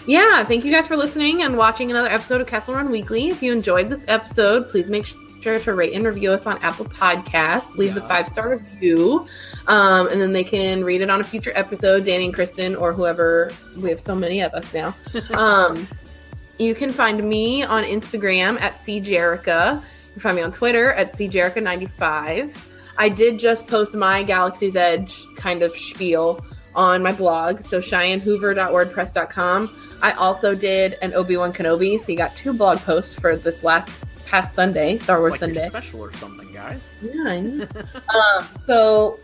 Yeah, thank you guys for listening and watching another episode of Kessel Run Weekly. If you enjoyed this episode, please make sure to rate and review us on Apple Podcasts. Leave the 5-star review, and then they can read it on a future episode, Danny and Kristen, or whoever. We have so many of us now. You can find me on Instagram at CJerica. You can find me on Twitter at CJerica95. I did just post my Galaxy's Edge kind of spiel on my blog, so CheyenneHoover.wordpress.com. I also did an Obi-Wan Kenobi, so you got 2 blog posts for this past Sunday, Star Wars like Sunday. You're special or something, guys. Yeah, I know. So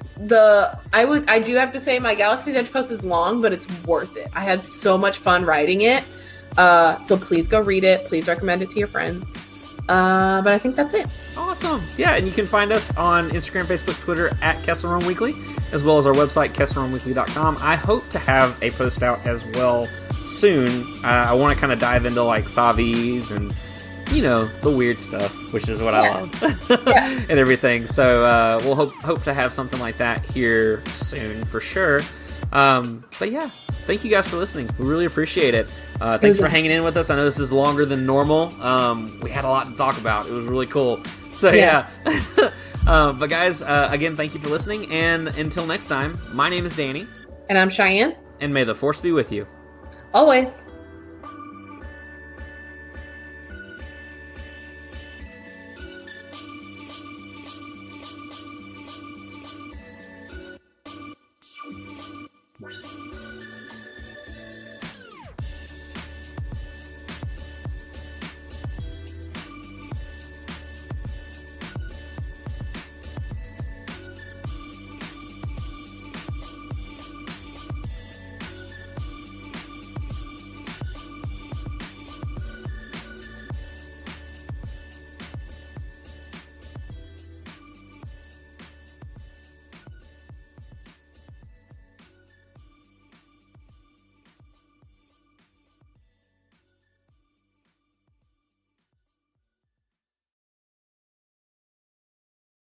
I do have to say my Galaxy's Edge post is long, but it's worth it. I had so much fun writing it. So please go read it. Please recommend it to your friends. But I think that's it. Awesome. Yeah, and you can find us on Instagram, Facebook, Twitter at Kessel Run Weekly, as well as our website, KesselRunWeekly.com. I hope to have a post out as well soon. I want to kind of dive into like Savis and, the weird stuff, which is what I love, and everything. So we'll hope to have something like that here soon for sure. But yeah, thank you guys for listening. We really appreciate it. Thanks for hanging in with us. I know this is longer than normal. We had a lot to talk about. It was really cool. So yeah. But guys, again, thank you for listening. And until next time, my name is Danny. And I'm Cheyenne. And may the Force be with you. Always.